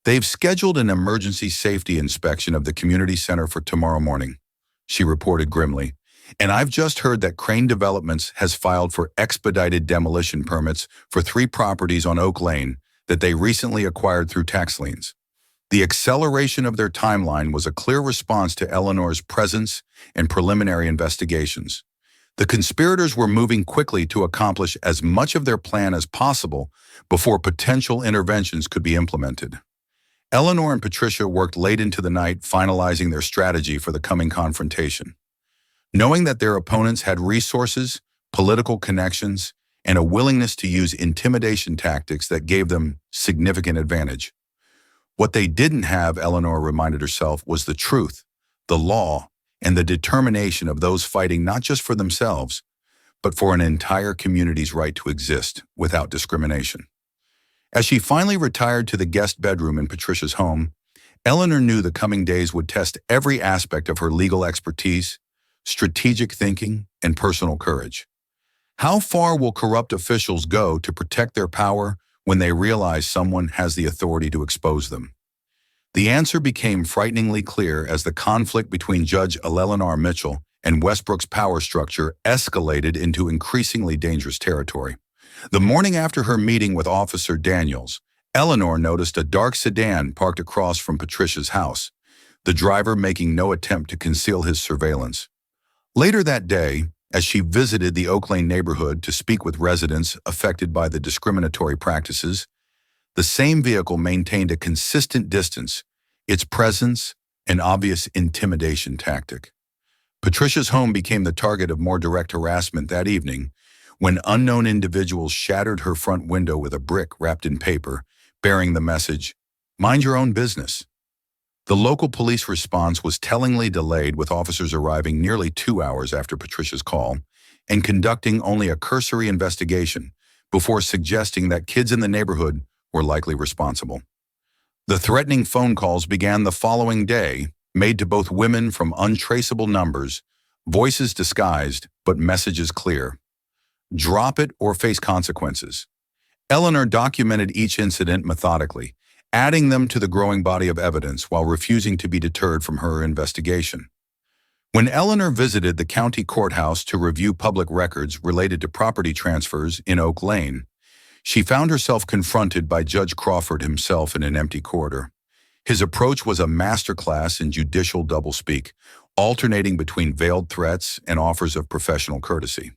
"They've scheduled an emergency safety inspection of the community center for tomorrow morning," she reported grimly, "and I've just heard that Crane Developments has filed for expedited demolition permits for 3 properties on Oak Lane that they recently acquired through tax liens." The acceleration of their timeline was a clear response to Eleanor's presence and preliminary investigations. The conspirators were moving quickly to accomplish as much of their plan as possible before potential interventions could be implemented. Eleanor and Patricia worked late into the night finalizing their strategy for the coming confrontation. Knowing that their opponents had resources, political connections, and a willingness to use intimidation tactics that gave them significant advantage. What they didn't have, Eleanor reminded herself, was the truth, the law, and the determination of those fighting not just for themselves, but for an entire community's right to exist without discrimination. As she finally retired to the guest bedroom in Patricia's home, Eleanor knew the coming days would test every aspect of her legal expertise, strategic thinking, and personal courage. How far will corrupt officials go to protect their power when they realize someone has the authority to expose them? The answer became frighteningly clear as the conflict between Judge Eleanor Mitchell and Westbrook's power structure escalated into increasingly dangerous territory. The morning after her meeting with Officer Daniels, Eleanor noticed a dark sedan parked across from Patricia's house, the driver making no attempt to conceal his surveillance. Later that day, as she visited the Oak Lane neighborhood to speak with residents affected by the discriminatory practices, the same vehicle maintained a consistent distance, its presence an obvious intimidation tactic. Patricia's home became the target of more direct harassment that evening when unknown individuals shattered her front window with a brick wrapped in paper, bearing the message, "Mind your own business." The local police response was tellingly delayed, with officers arriving nearly 2 hours after Patricia's call and conducting only a cursory investigation before suggesting that kids in the neighborhood were likely responsible. The threatening phone calls began the following day, made to both women from untraceable numbers, voices disguised, but messages clear. Drop it or face consequences. Eleanor documented each incident methodically, adding them to the growing body of evidence while refusing to be deterred from her investigation. When Eleanor visited the county courthouse to review public records related to property transfers in Oak Lane, she found herself confronted by Judge Crawford himself in an empty corridor. His approach was a masterclass in judicial doublespeak, alternating between veiled threats and offers of professional courtesy.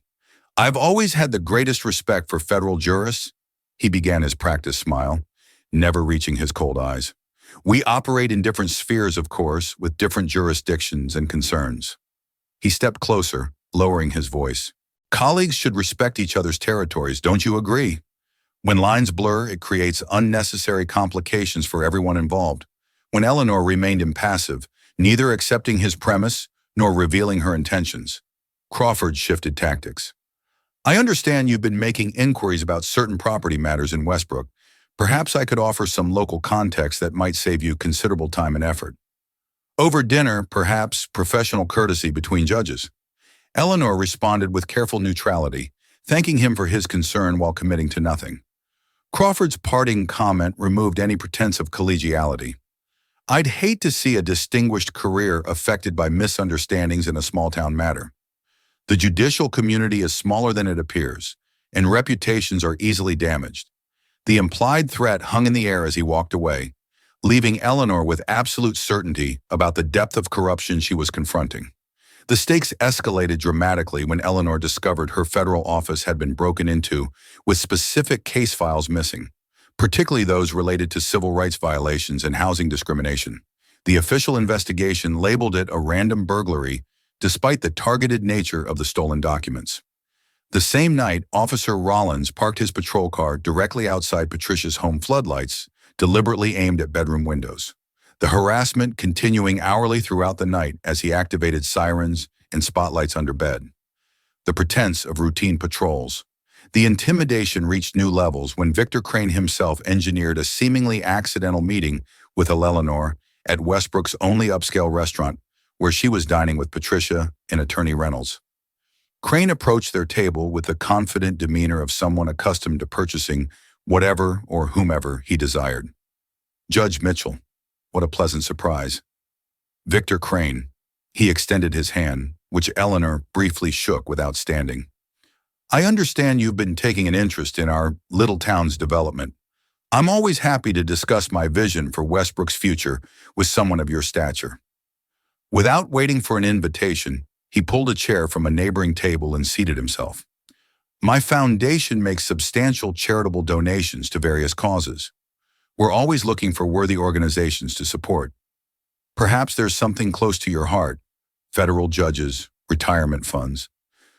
"I've always had the greatest respect for federal jurists," he began his practiced smile, never reaching his cold eyes. "We operate in different spheres, of course, with different jurisdictions and concerns." He stepped closer, lowering his voice. "Colleagues should respect each other's territories, don't you agree? When lines blur, it creates unnecessary complications for everyone involved." When Eleanor remained impassive, neither accepting his premise nor revealing her intentions, Crawford shifted tactics. "I understand you've been making inquiries about certain property matters in Westbrook. Perhaps I could offer some local context that might save you considerable time and effort. Over dinner, perhaps professional courtesy between judges." Eleanor responded with careful neutrality, thanking him for his concern while committing to nothing. Crawford's parting comment removed any pretense of collegiality. "I'd hate to see a distinguished career affected by misunderstandings in a small-town matter. The judicial community is smaller than it appears, and reputations are easily damaged. The implied threat hung in the air as he walked away, leaving Eleanor with absolute certainty about the depth of corruption she was confronting. The stakes escalated dramatically when Eleanor discovered her federal office had been broken into with specific case files missing, particularly those related to civil rights violations and housing discrimination. The official investigation labeled it a random burglary, despite the targeted nature of the stolen documents. The same night, Officer Rollins parked his patrol car directly outside Patricia's home floodlights, deliberately aimed at bedroom windows. The harassment continuing hourly throughout the night as he activated sirens and spotlights under bed. The pretense of routine patrols. The intimidation reached new levels when Victor Crane himself engineered a seemingly accidental meeting with Eleanor at Westbrook's only upscale restaurant, where she was dining with Patricia and Attorney Reynolds. Crane approached their table with the confident demeanor of someone accustomed to purchasing whatever or whomever he desired. Judge Mitchell, what a pleasant surprise. Victor Crane. He extended his hand, which Eleanor briefly shook without standing. I understand you've been taking an interest in our little town's development. I'm always happy to discuss my vision for Westbrook's future with someone of your stature. Without waiting for an invitation, he pulled a chair from a neighboring table and seated himself. My foundation makes substantial charitable donations to various causes. We're always looking for worthy organizations to support. Perhaps there's something close to your heart: federal judges, retirement funds,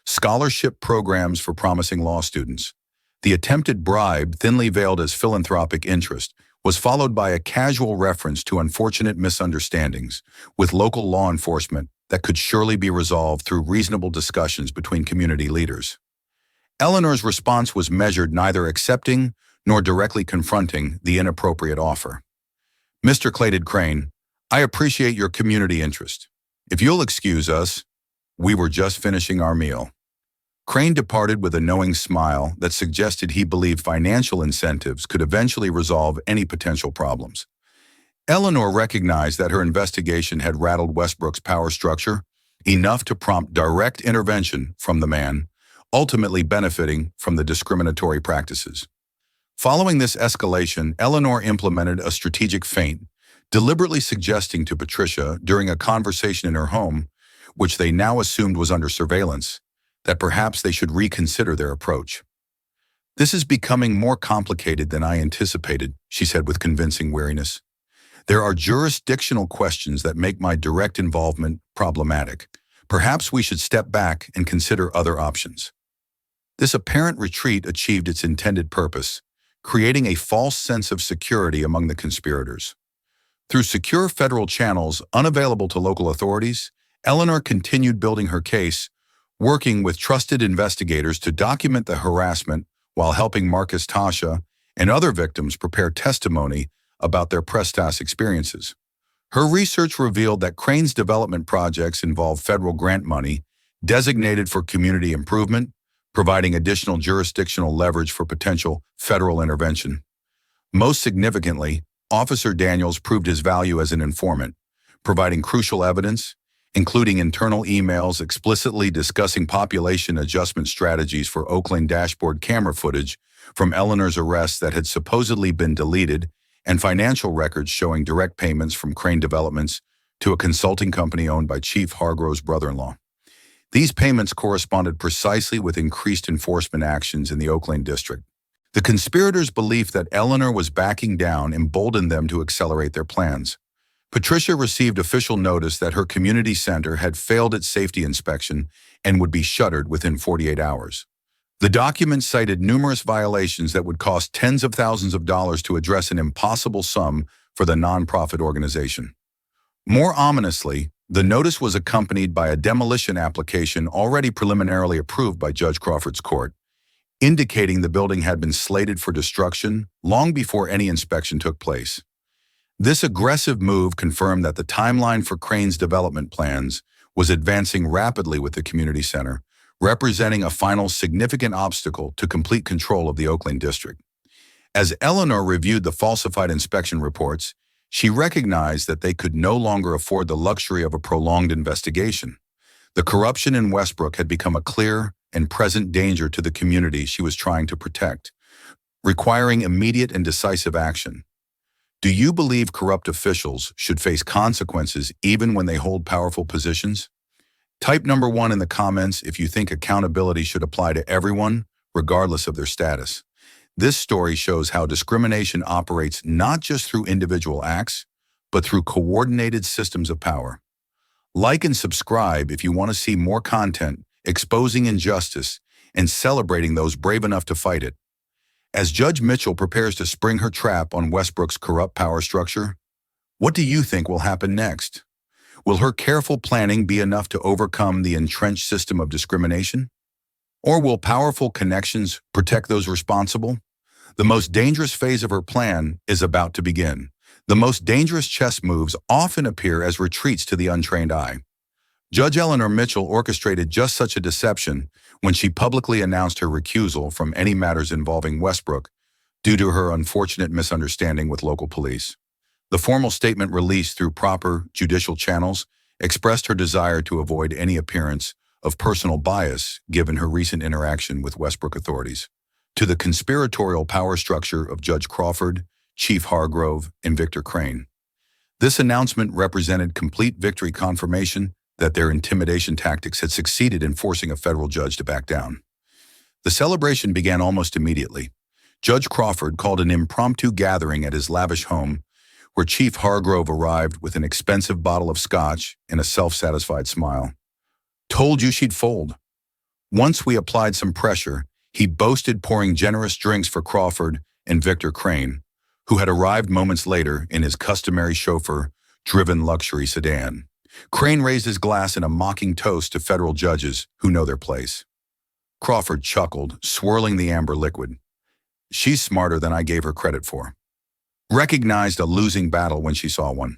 scholarship programs for promising law students. The attempted bribe, thinly veiled as philanthropic interest, was followed by a casual reference to unfortunate misunderstandings with local law enforcement that could surely be resolved through reasonable discussions between community leaders. Eleanor's response was measured, neither accepting nor directly confronting the inappropriate offer. Mr. Clayton Crane, I appreciate your community interest. If you'll excuse us, we were just finishing our meal. Crane departed with a knowing smile that suggested he believed financial incentives could eventually resolve any potential problems. Eleanor recognized that her investigation had rattled Westbrook's power structure enough to prompt direct intervention from the man, ultimately benefiting from the discriminatory practices. Following this escalation, Eleanor implemented a strategic feint, deliberately suggesting to Patricia during a conversation in her home, which they now assumed was under surveillance, that perhaps they should reconsider their approach. This is becoming more complicated than I anticipated, she said with convincing weariness. There are jurisdictional questions that make my direct involvement problematic. Perhaps we should step back and consider other options. This apparent retreat achieved its intended purpose, creating a false sense of security among the conspirators. Through secure federal channels unavailable to local authorities, Eleanor continued building her case, working with trusted investigators to document the harassment while helping Marcus Tasha and other victims prepare testimony about their Prestas experiences. Her research revealed that Crane's development projects involve federal grant money designated for community improvement, providing additional jurisdictional leverage for potential federal intervention. Most significantly, Officer Daniels proved his value as an informant, providing crucial evidence, including internal emails explicitly discussing population adjustment strategies for Oakland dashboard camera footage from Eleanor's arrests that had supposedly been deleted, and financial records showing direct payments from Crane Developments to a consulting company owned by Chief Hargrove's brother-in-law. These payments corresponded precisely with increased enforcement actions in the Oakland district. The conspirators' belief that Eleanor was backing down emboldened them to accelerate their plans. Patricia received official notice that her community center had failed its safety inspection and would be shuttered within 48 hours. The document cited numerous violations that would cost tens of thousands of dollars to address an impossible sum for the nonprofit organization. More ominously, the notice was accompanied by a demolition application already preliminarily approved by Judge Crawford's court, indicating the building had been slated for destruction long before any inspection took place. This aggressive move confirmed that the timeline for Crane's development plans was advancing rapidly with the community center, representing a final significant obstacle to complete control of the Oakland district. As Eleanor reviewed the falsified inspection reports, she recognized that they could no longer afford the luxury of a prolonged investigation. The corruption in Westbrook had become a clear and present danger to the community she was trying to protect. requiring immediate and decisive action. Do you believe corrupt officials should face consequences even when they hold powerful positions? Type number 1 in the comments if you think accountability should apply to everyone, regardless of their status. This story shows how discrimination operates not just through individual acts, but through coordinated systems of power. Like and subscribe if you want to see more content exposing injustice and celebrating those brave enough to fight it. As Judge Mitchell prepares to spring her trap on Westbrook's corrupt power structure, what do you think will happen next? Will her careful planning be enough to overcome the entrenched system of discrimination? Or will powerful connections protect those responsible? The most dangerous phase of her plan is about to begin. The most dangerous chess moves often appear as retreats to the untrained eye. Judge Eleanor Mitchell orchestrated just such a deception when she publicly announced her recusal from any matters involving Westbrook due to her unfortunate misunderstanding with local police. The formal statement released through proper judicial channels expressed her desire to avoid any appearance of personal bias given her recent interaction with Westbrook authorities. To the conspiratorial power structure of Judge Crawford, Chief Hargrove, and Victor Crane. This announcement represented complete victory confirmation that their intimidation tactics had succeeded in forcing a federal judge to back down. The celebration began almost immediately. Judge Crawford called an impromptu gathering at his lavish home, where Chief Hargrove arrived with an expensive bottle of scotch and a self-satisfied smile. "Told you she'd fold." Once we applied some pressure, he boasted pouring generous drinks for Crawford and Victor Crane, who had arrived moments later in his customary chauffeur-driven luxury sedan. Crane raised his glass in a mocking toast to federal judges who know their place. Crawford chuckled, swirling the amber liquid. "She's smarter than I gave her credit for." Recognized a losing battle when she saw one.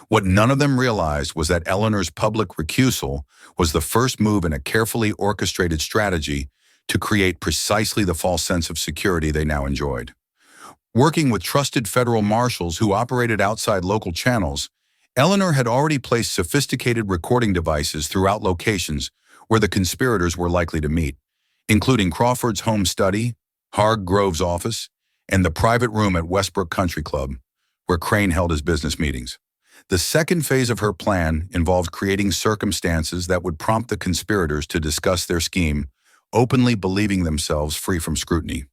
What none of them realized was that Eleanor's public recusal was the first move in a carefully orchestrated strategy to create precisely the false sense of security they now enjoyed. Working with trusted federal marshals who operated outside local channels, Eleanor had already placed sophisticated recording devices throughout locations where the conspirators were likely to meet, including Crawford's home study, Hargrove's office, and the private room at Westbrook Country Club, where Crane held his business meetings. The second phase of her plan involved creating circumstances that would prompt the conspirators to discuss their scheme, openly believing themselves free from scrutiny.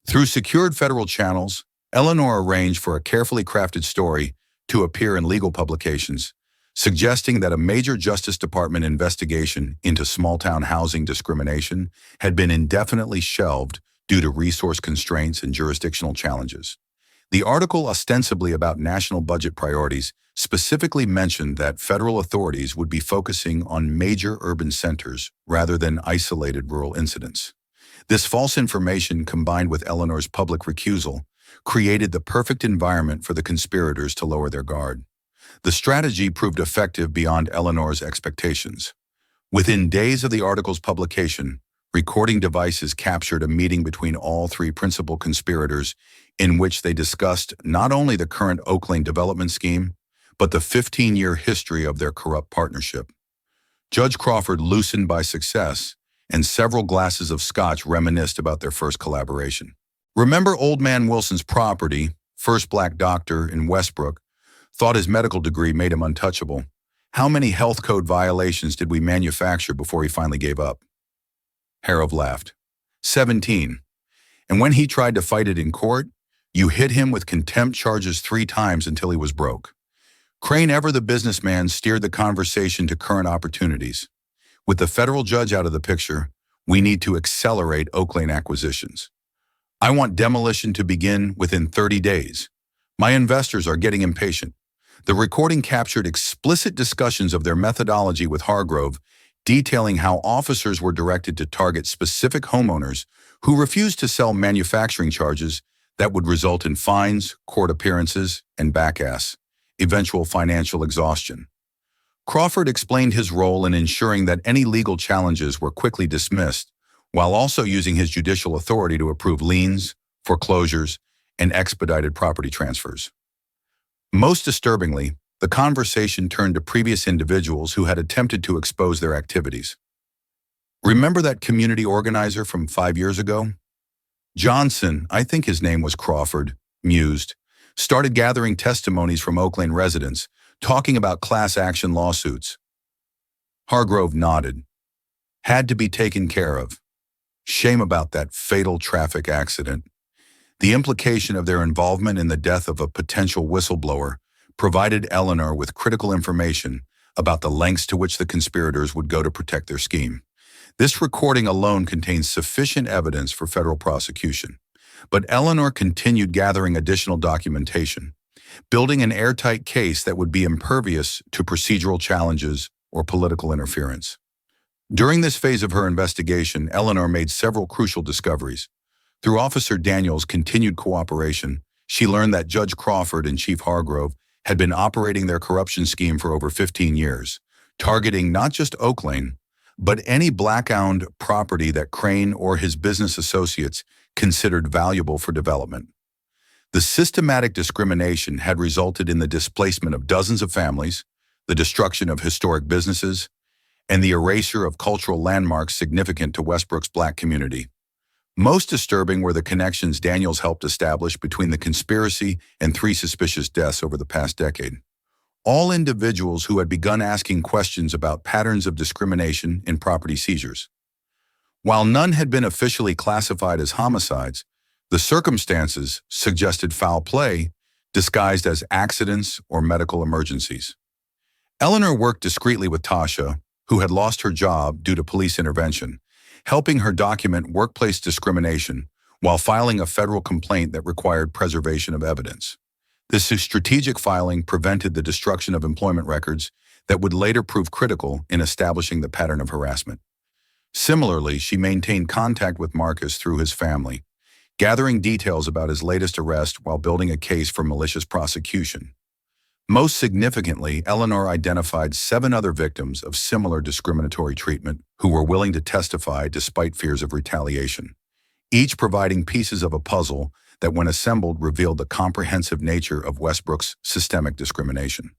Through secured federal channels, Eleanor arranged for a carefully crafted story to appear in legal publications, suggesting that a major Justice Department investigation into small-town housing discrimination had been indefinitely shelved due to resource constraints and jurisdictional challenges. The article, ostensibly about national budget priorities, specifically mentioned that federal authorities would be focusing on major urban centers rather than isolated rural incidents. This false information, combined with Eleanor's public recusal, created the perfect environment for the conspirators to lower their guard. The strategy proved effective beyond Eleanor's expectations. Within days of the article's publication, recording devices captured a meeting between all three principal conspirators in which they discussed not only the current Oak Lane development scheme, but the 15-year history of their corrupt partnership. Judge Crawford, loosened by success, and several glasses of scotch reminisced about their first collaboration. "Remember Old Man Wilson's property, first black doctor in Westbrook, thought his medical degree made him untouchable. How many health code violations did we manufacture before he finally gave up?" Harrove laughed. 17. "And when he tried to fight it in court, you hit him with contempt charges 3 times until he was broke." Crane, ever the businessman, steered the conversation to current opportunities. "With the federal judge out of the picture, we need to accelerate Oak Lane acquisitions. I want demolition to begin within 30 days. My investors are getting impatient." The recording captured explicit discussions of their methodology with Hargrove, detailing how officers were directed to target specific homeowners who refused to sell manufacturing charges that would result in fines, court appearances, and eventual financial exhaustion. Crawford explained his role in ensuring that any legal challenges were quickly dismissed, while also using his judicial authority to approve liens, foreclosures, and expedited property transfers. Most disturbingly, the conversation turned to previous individuals who had attempted to expose their activities. "Remember that community organizer from 5 years ago? Johnson, I think his name was Crawford, mused, started gathering testimonies from Oakland residents, talking about class action lawsuits. Hargrove nodded. Had to be taken care of. Shame about that fatal traffic accident. The implication of their involvement in the death of a potential whistleblower provided Eleanor with critical information about the lengths to which the conspirators would go to protect their scheme. This recording alone contains sufficient evidence for federal prosecution. But Eleanor continued gathering additional documentation, building an airtight case that would be impervious to procedural challenges or political interference. During this phase of her investigation, Eleanor made several crucial discoveries. Through Officer Daniels' continued cooperation, she learned that Judge Crawford and Chief Hargrove had been operating their corruption scheme for over 15 years, targeting not just Oakland, but any black-owned property that Crane or his business associates considered valuable for development. The systematic discrimination had resulted in the displacement of dozens of families, the destruction of historic businesses, and the erasure of cultural landmarks significant to Westbrook's black community. Most disturbing were the connections Daniels helped establish between the conspiracy and 3 suspicious deaths over the past decade. All individuals who had begun asking questions about patterns of discrimination in property seizures. While none had been officially classified as homicides, the circumstances suggested foul play disguised as accidents or medical emergencies. Eleanor worked discreetly with Tasha, who had lost her job due to police intervention, helping her document workplace discrimination while filing a federal complaint that required preservation of evidence. This strategic filing prevented the destruction of employment records that would later prove critical in establishing the pattern of harassment. Similarly, she maintained contact with Marcus through his family, gathering details about his latest arrest while building a case for malicious prosecution. Most significantly, Eleanor identified 7 other victims of similar discriminatory treatment who were willing to testify despite fears of retaliation, each providing pieces of a puzzle that, when assembled, revealed the comprehensive nature of Westbrook's systemic discrimination.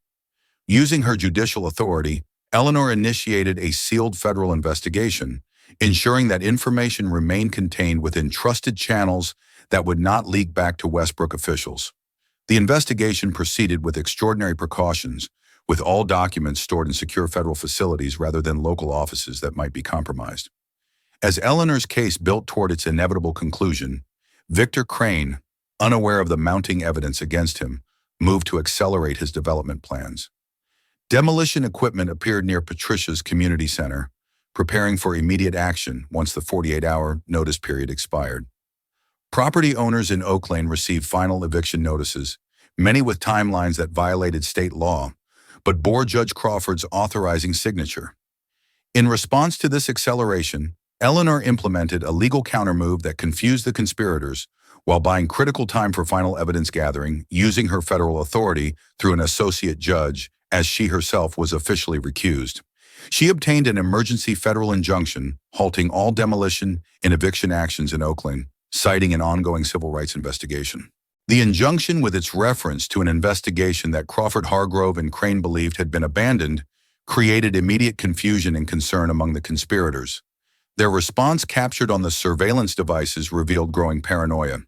Using her judicial authority, Eleanor initiated a sealed federal investigation, ensuring that information remained contained within trusted channels that would not leak back to Westbrook officials. The investigation proceeded with extraordinary precautions, with all documents stored in secure federal facilities rather than local offices that might be compromised. As Eleanor's case built toward its inevitable conclusion, Victor Crane, unaware of the mounting evidence against him, moved to accelerate his development plans. Demolition equipment appeared near Patricia's community center, preparing for immediate action once the 48-hour notice period expired. Property owners in Oakland received final eviction notices, many with timelines that violated state law, but bore Judge Crawford's authorizing signature. In response to this acceleration, Eleanor implemented a legal countermove that confused the conspirators while buying critical time for final evidence gathering, using her federal authority through an associate judge, as she herself was officially recused. She obtained an emergency federal injunction halting all demolition and eviction actions in Oakland, citing an ongoing civil rights investigation. The injunction, with its reference to an investigation that Crawford, Hargrove, and Crane believed had been abandoned, created immediate confusion and concern among the conspirators. Their response, captured on the surveillance devices, revealed growing paranoia.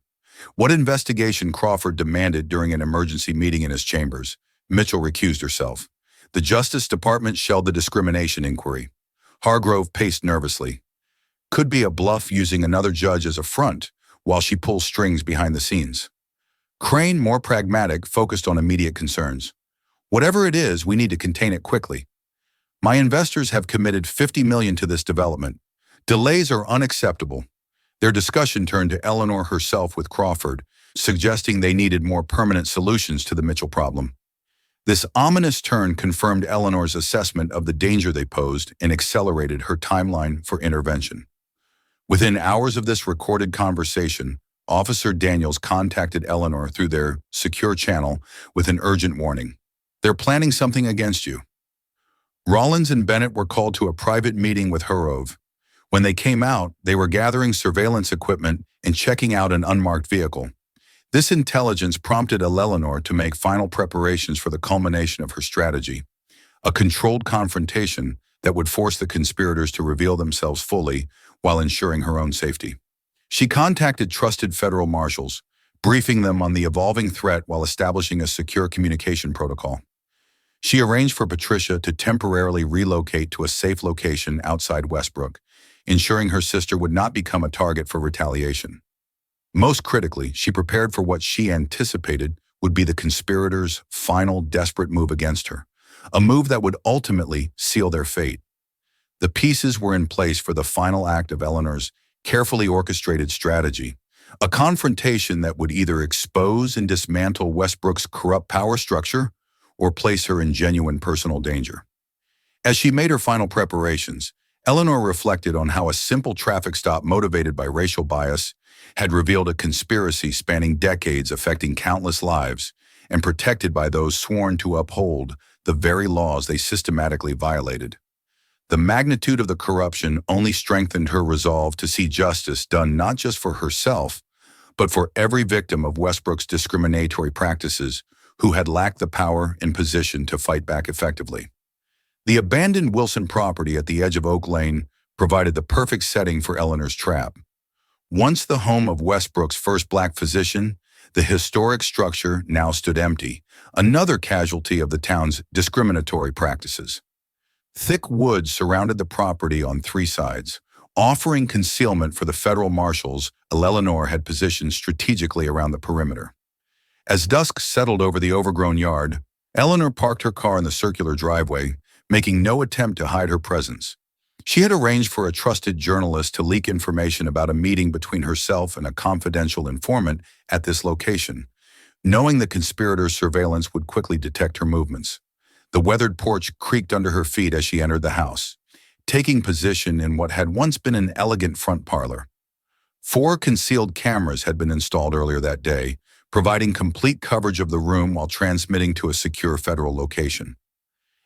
What investigation Crawford demanded during an emergency meeting in his chambers, Mitchell recused herself. The Justice Department shelved the discrimination inquiry. Hargrove paced nervously. Could be a bluff using another judge as a front while she pulls strings behind the scenes. Crane, more pragmatic, focused on immediate concerns. Whatever it is, we need to contain it quickly. My investors have committed $50 million to this development. Delays are unacceptable. Their discussion turned to Eleanor herself with Crawford, suggesting they needed more permanent solutions to the Mitchell problem. This ominous turn confirmed Eleanor's assessment of the danger they posed and accelerated her timeline for intervention. Within hours of this recorded conversation, Officer Daniels contacted Eleanor through their secure channel with an urgent warning. They're planning something against you. Rollins and Bennett were called to a private meeting with Hargrove. When they came out, they were gathering surveillance equipment and checking out an unmarked vehicle. This intelligence prompted Eleanor to make final preparations for the culmination of her strategy, a controlled confrontation that would force the conspirators to reveal themselves fully while ensuring her own safety. She contacted trusted federal marshals, briefing them on the evolving threat while establishing a secure communication protocol. She arranged for Patricia to temporarily relocate to a safe location outside Westbrook, ensuring her sister would not become a target for retaliation. Most critically, she prepared for what she anticipated would be the conspirators' final desperate move against her, a move that would ultimately seal their fate. The pieces were in place for the final act of Eleanor's carefully orchestrated strategy, a confrontation that would either expose and dismantle Westbrook's corrupt power structure or place her in genuine personal danger. As she made her final preparations, Eleanor reflected on how a simple traffic stop motivated by racial bias had revealed a conspiracy spanning decades affecting countless lives and protected by those sworn to uphold the very laws they systematically violated. The magnitude of the corruption only strengthened her resolve to see justice done not just for herself, but for every victim of Westbrook's discriminatory practices who had lacked the power and position to fight back effectively. The abandoned Wilson property at the edge of Oak Lane provided the perfect setting for Eleanor's trap. Once the home of Westbrook's first black physician, the historic structure now stood empty, another casualty of the town's discriminatory practices. Thick woods surrounded the property on three sides, offering concealment for the federal marshals Eleanor had positioned strategically around the perimeter. As dusk settled over the overgrown yard, Eleanor parked her car in the circular driveway, making no attempt to hide her presence. She had arranged for a trusted journalist to leak information about a meeting between herself and a confidential informant at this location, knowing the conspirators' surveillance would quickly detect her movements. The weathered porch creaked under her feet as she entered the house, taking position in what had once been an elegant front parlor. 4 concealed cameras had been installed earlier that day, providing complete coverage of the room while transmitting to a secure federal location.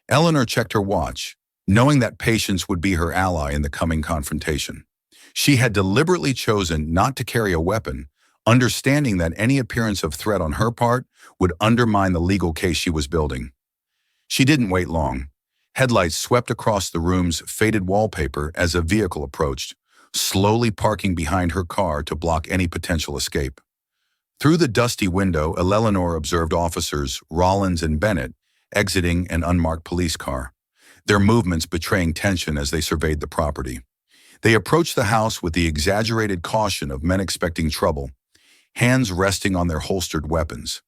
Eleanor checked her watch, knowing that patience would be her ally in the coming confrontation. She had deliberately chosen not to carry a weapon, understanding that any appearance of threat on her part would undermine the legal case she was building. She didn't wait long. Headlights swept across the room's faded wallpaper as a vehicle approached, slowly parking behind her car to block any potential escape. Through the dusty window, Eleanor observed officers Rollins and Bennett exiting an unmarked police car, their movements betraying tension as they surveyed the property. They approached the house with the exaggerated caution of men expecting trouble, hands resting on their holstered weapons.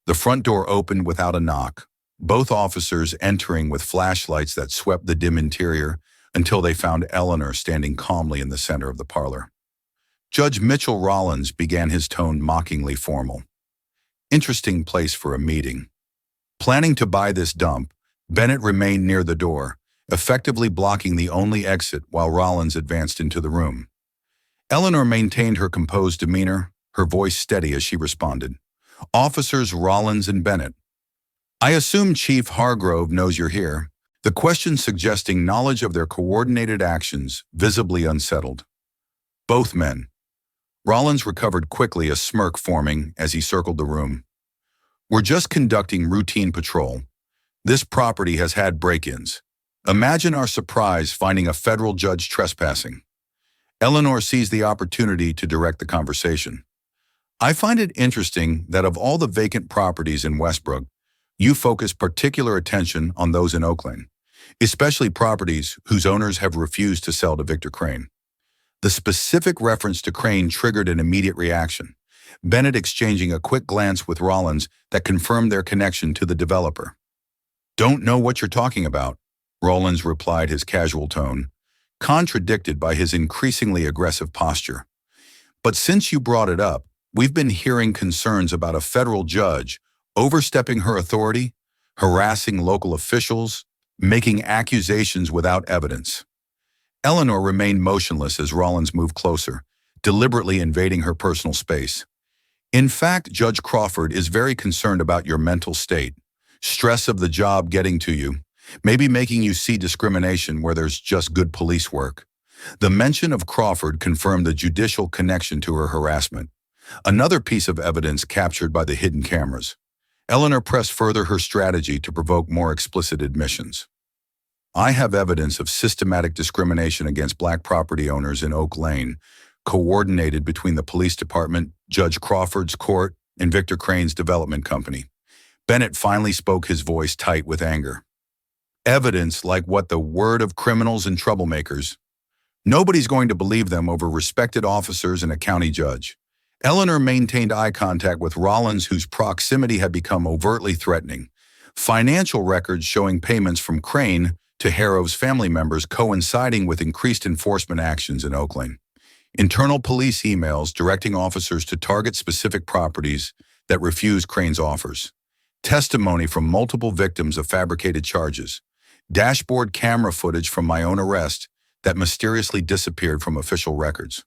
The front door opened without a knock, both officers entering with flashlights that swept the dim interior until they found Eleanor standing calmly in the center of the parlor. Judge Mitchell Rollins began his tone mockingly formal. Interesting place for a meeting. Planning to buy this dump, Bennett remained near the door, effectively blocking the only exit while Rollins advanced into the room. Eleanor maintained her composed demeanor, her voice steady as she responded. Officers Rollins and Bennett. I assume Chief Hargrove knows you're here, the question suggesting knowledge of their coordinated actions, visibly unsettled. Both men. Rollins recovered quickly, a smirk forming as he circled the room. We're just conducting routine patrol. This property has had break-ins. Imagine our surprise finding a federal judge trespassing. Eleanor seized the opportunity to direct the conversation. I find it interesting that of all the vacant properties in Westbrook, you focus particular attention on those in Oak Lane, especially properties whose owners have refused to sell to Victor Crane. The specific reference to Crane triggered an immediate reaction, Bennett exchanging a quick glance with Rollins that confirmed their connection to the developer. Don't know what you're talking about, Rollins replied, his casual tone, contradicted by his increasingly aggressive posture. But since you brought it up, we've been hearing concerns about a federal judge overstepping her authority, harassing local officials, making accusations without evidence. Eleanor remained motionless as Rollins moved closer, deliberately invading her personal space. In fact, Judge Crawford is very concerned about your mental state, stress of the job getting to you, maybe making you see discrimination where there's just good police work. The mention of Crawford confirmed the judicial connection to her harassment, another piece of evidence captured by the hidden cameras. Eleanor pressed further her strategy to provoke more explicit admissions. I have evidence of systematic discrimination against black property owners in Oak Lane, coordinated between the police department, Judge Crawford's court, and Victor Crane's development company. Bennett finally spoke, his voice tight with anger. Evidence like what? The word of criminals and troublemakers. Nobody's going to believe them over respected officers and a county judge. Eleanor maintained eye contact with Rollins, whose proximity had become overtly threatening. Financial records showing payments from Crane to Harrow's family members coinciding with increased enforcement actions in Oakland. Internal police emails directing officers to target specific properties that refused Crane's offers. Testimony from multiple victims of fabricated charges. Dashboard camera footage from my own arrest that mysteriously disappeared from official records.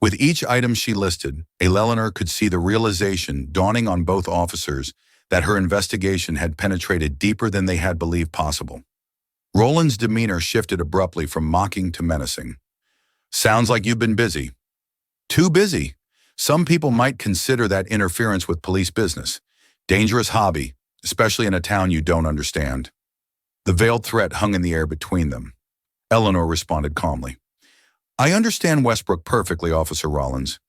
With each item she listed, Eleanor could see the realization dawning on both officers that her investigation had penetrated deeper than they had believed possible. Roland's demeanor shifted abruptly from mocking to menacing. Sounds like you've been busy. Too busy. Some people might consider that interference with police business. Dangerous hobby, especially in a town you don't understand. The veiled threat hung in the air between them. Eleanor responded calmly. I understand Westbrook perfectly, Officer Rollins.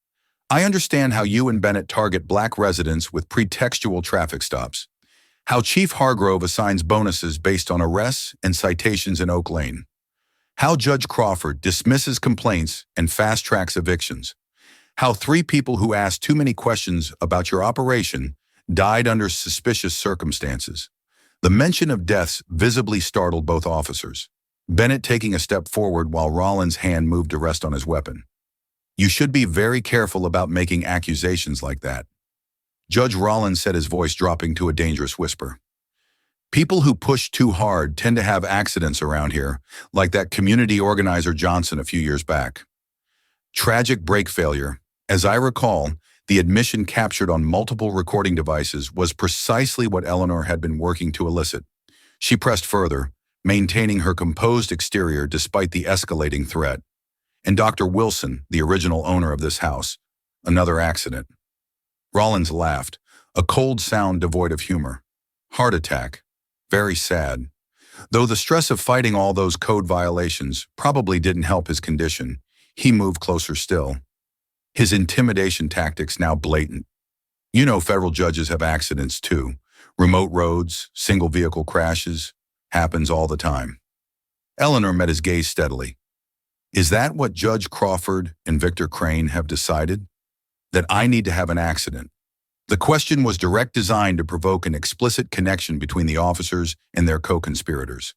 I understand how you and Bennett target black residents with pretextual traffic stops. How Chief Hargrove assigns bonuses based on arrests and citations in Oak Lane. How Judge Crawford dismisses complaints and fast-tracks evictions. How 3 people who asked too many questions about your operation died under suspicious circumstances. The mention of deaths visibly startled both officers, Bennett taking a step forward while Rollins' hand moved to rest on his weapon. You should be very careful about making accusations like that. Judge Rollins said, his voice dropping to a dangerous whisper. People who push too hard tend to have accidents around here, like that community organizer Johnson a few years back. Tragic brake failure. As I recall, the admission captured on multiple recording devices was precisely what Eleanor had been working to elicit. She pressed further, maintaining her composed exterior despite the escalating threat. And Dr. Wilson, the original owner of this house, another accident. Rollins laughed, a cold sound devoid of humor. Heart attack. Very sad. Though the stress of fighting all those code violations probably didn't help his condition, he moved closer still. His intimidation tactics now blatant. You know federal judges have accidents too. Remote roads, single vehicle crashes. Happens all the time. Eleanor met his gaze steadily. Is that what Judge Crawford and Victor Crane have decided? That I need to have an accident? The question was direct, designed to provoke an explicit connection between the officers and their co-conspirators.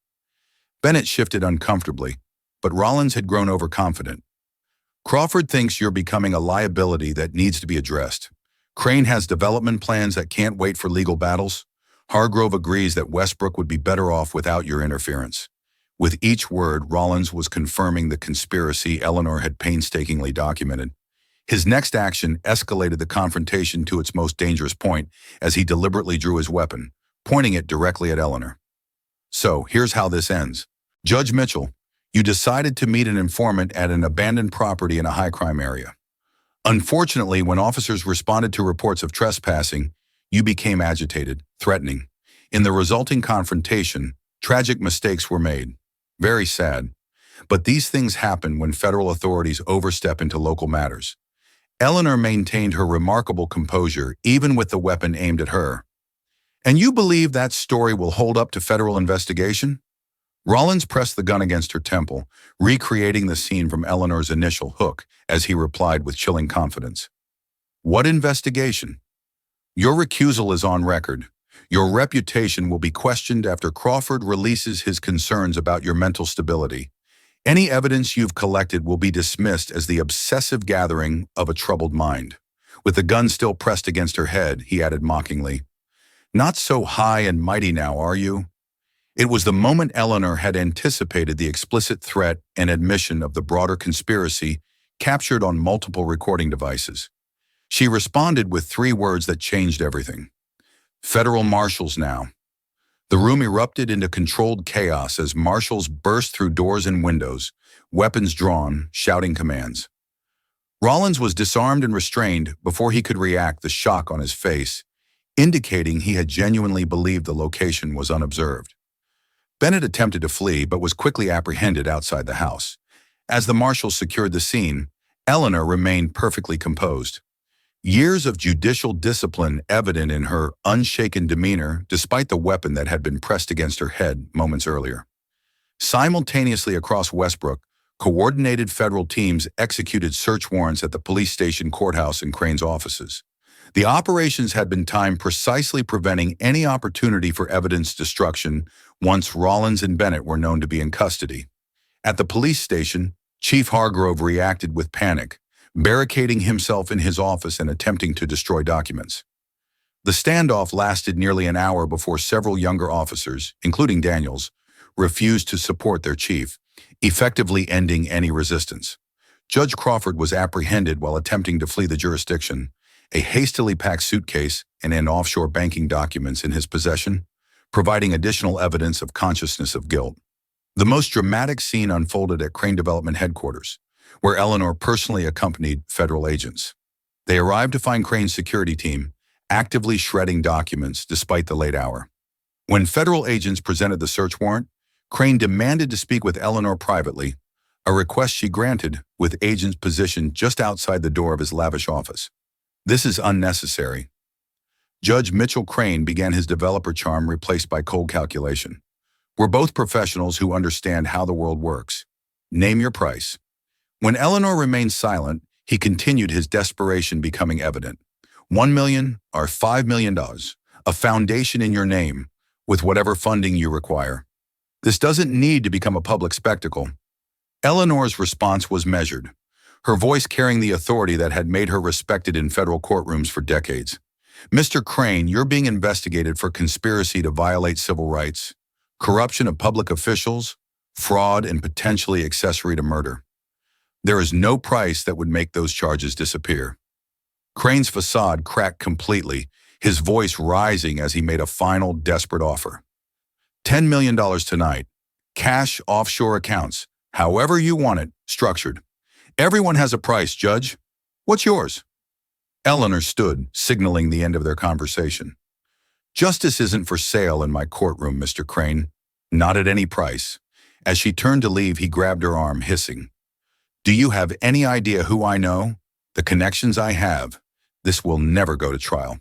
Bennett shifted uncomfortably, but Rollins had grown overconfident. Crawford thinks you're becoming a liability that needs to be addressed. Crane has development plans that can't wait for legal battles. Hargrove agrees that Westbrook would be better off without your interference. With each word, Rollins was confirming the conspiracy Eleanor had painstakingly documented. His next action escalated the confrontation to its most dangerous point as he deliberately drew his weapon, pointing it directly at Eleanor. So, here's how this ends. Judge Mitchell, you decided to meet an informant at an abandoned property in a high-crime area. Unfortunately, when officers responded to reports of trespassing, you became agitated, threatening. In the resulting confrontation, tragic mistakes were made. Very sad. But these things happen when federal authorities overstep into local matters. Eleanor maintained her remarkable composure, even with the weapon aimed at her. And you believe that story will hold up to federal investigation? Rollins pressed the gun against her temple, recreating the scene from Eleanor's initial hook as he replied with chilling confidence. What investigation? Your recusal is on record. Your reputation will be questioned after Crawford releases his concerns about your mental stability. Any evidence you've collected will be dismissed as the obsessive gathering of a troubled mind. With the gun still pressed against her head, he added mockingly, Not so high and mighty now, are you? It was the moment Eleanor had anticipated the explicit threat and admission of the broader conspiracy captured on multiple recording devices. She responded with 3 words that changed everything. Federal marshals now. The room erupted into controlled chaos as marshals burst through doors and windows, weapons drawn, shouting commands. Rollins was disarmed and restrained before he could react, the shock on his face, indicating he had genuinely believed the location was unobserved. Bennett attempted to flee but was quickly apprehended outside the house. As the marshals secured the scene, Eleanor remained perfectly composed. Years of judicial discipline evident in her unshaken demeanor despite the weapon that had been pressed against her head moments earlier. Simultaneously across Westbrook, coordinated federal teams executed search warrants at the police station, courthouse, and Crane's offices. The operations had been timed precisely preventing any opportunity for evidence destruction once Rollins and Bennett were known to be in custody. At the police station, Chief Hargrove reacted with panic, barricading himself in his office and attempting to destroy documents. The standoff lasted nearly an hour before several younger officers, including Daniels, refused to support their chief, effectively ending any resistance. Judge Crawford was apprehended while attempting to flee the jurisdiction, a hastily packed suitcase and offshore banking documents in his possession, providing additional evidence of consciousness of guilt. The most dramatic scene unfolded at Crane Development headquarters, where Eleanor personally accompanied federal agents. They arrived to find Crane's security team actively shredding documents despite the late hour. When federal agents presented the search warrant, Crane demanded to speak with Eleanor privately, a request she granted, with agents positioned just outside the door of his lavish office. "This is unnecessary." Judge Mitchell Crane began his developer charm replaced by cold calculation. "We're both professionals who understand how the world works. Name your price." When Eleanor remained silent, he continued, his desperation becoming evident. $1 million or $5 million, a foundation in your name, with whatever funding you require. This doesn't need to become a public spectacle. Eleanor's response was measured, her voice carrying the authority that had made her respected in federal courtrooms for decades. "Mr. Crane, you're being investigated for conspiracy to violate civil rights, corruption of public officials, fraud, and potentially accessory to murder. There is no price that would make those charges disappear." Crane's facade cracked completely, his voice rising as he made a final, desperate offer. $10 million tonight. Cash, offshore accounts, however you want it, structured. Everyone has a price, Judge. What's yours? Eleanor stood, signaling the end of their conversation. "Justice isn't for sale in my courtroom, Mr. Crane. Not at any price." As she turned to leave, he grabbed her arm, hissing, "Do you have any idea who I know? The connections I have? This will never go to trial."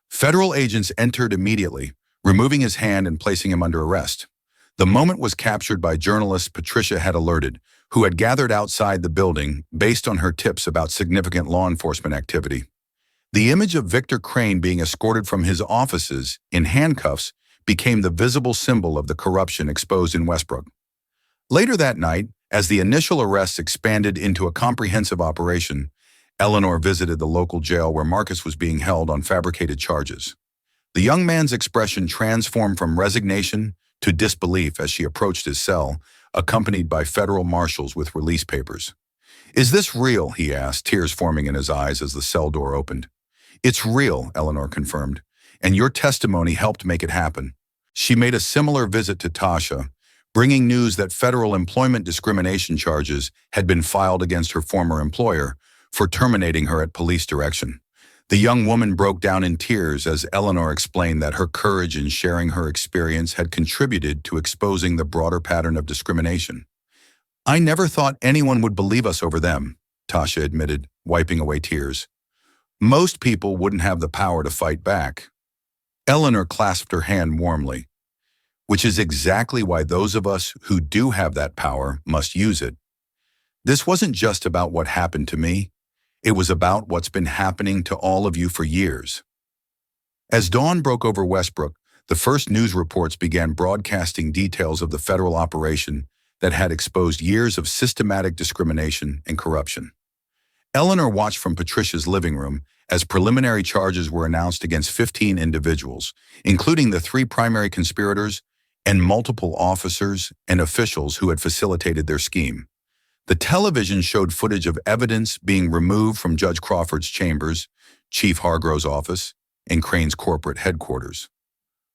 Federal agents entered immediately, removing his hand and placing him under arrest. The moment was captured by journalists Patricia had alerted, who had gathered outside the building based on her tips about significant law enforcement activity. The image of Victor Crane being escorted from his offices in handcuffs became the visible symbol of the corruption exposed in Westbrook. Later that night, as the initial arrests expanded into a comprehensive operation, Eleanor visited the local jail where Marcus was being held on fabricated charges. The young man's expression transformed from resignation to disbelief as she approached his cell, accompanied by federal marshals with release papers. "Is this real?" he asked, tears forming in his eyes as the cell door opened. "It's real," Eleanor confirmed, "and your testimony helped make it happen." She made a similar visit to Tasha, bringing news that federal employment discrimination charges had been filed against her former employer for terminating her at police direction. The young woman broke down in tears as Eleanor explained that her courage in sharing her experience had contributed to exposing the broader pattern of discrimination. "I never thought anyone would believe us over them," Tasha admitted, wiping away tears. "Most people wouldn't have the power to fight back." Eleanor clasped her hand warmly. "Which is exactly why those of us who do have that power must use it. This wasn't just about what happened to me. It was about what's been happening to all of you for years." As dawn broke over Westbrook, the first news reports began broadcasting details of the federal operation that had exposed years of systematic discrimination and corruption. Eleanor watched from Patricia's living room as preliminary charges were announced against 15 individuals, including the 3 primary conspirators and multiple officers and officials who had facilitated their scheme. The television showed footage of evidence being removed from Judge Crawford's chambers, Chief Hargrove's office, and Crane's corporate headquarters.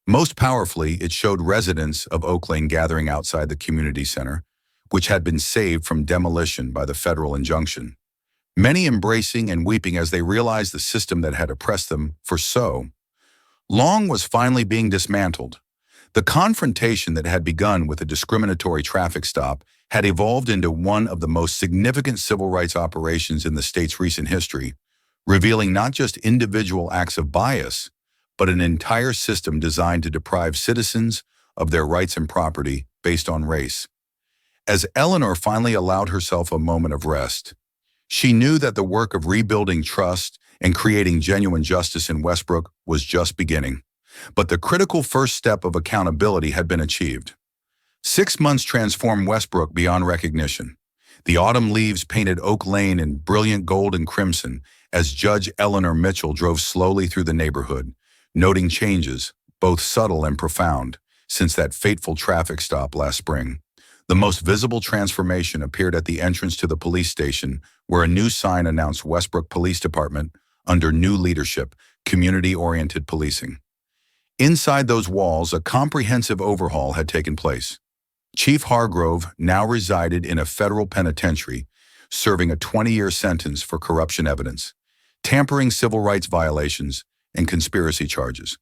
Most powerfully, it showed residents of Oak Lane gathering outside the community center, which had been saved from demolition by the federal injunction. Many embracing and weeping as they realized the system that had oppressed them for so long was finally being dismantled. The confrontation that had begun with a discriminatory traffic stop had evolved into one of the most significant civil rights operations in the state's recent history, revealing not just individual acts of bias, but an entire system designed to deprive citizens of their rights and property based on race. As Eleanor finally allowed herself a moment of rest, she knew that the work of rebuilding trust and creating genuine justice in Westbrook was just beginning. But the critical first step of accountability had been achieved. 6 months transformed Westbrook beyond recognition. The autumn leaves painted Oak Lane in brilliant gold and crimson as Judge Eleanor Mitchell drove slowly through the neighborhood, noting changes, both subtle and profound, since that fateful traffic stop last spring. The most visible transformation appeared at the entrance to the police station, where a new sign announced Westbrook Police Department under new leadership, community-oriented policing. Inside those walls, a comprehensive overhaul had taken place. Chief Hargrove now resided in a federal penitentiary, serving a 20-year sentence for corruption evidence, tampering civil rights violations, and conspiracy charges.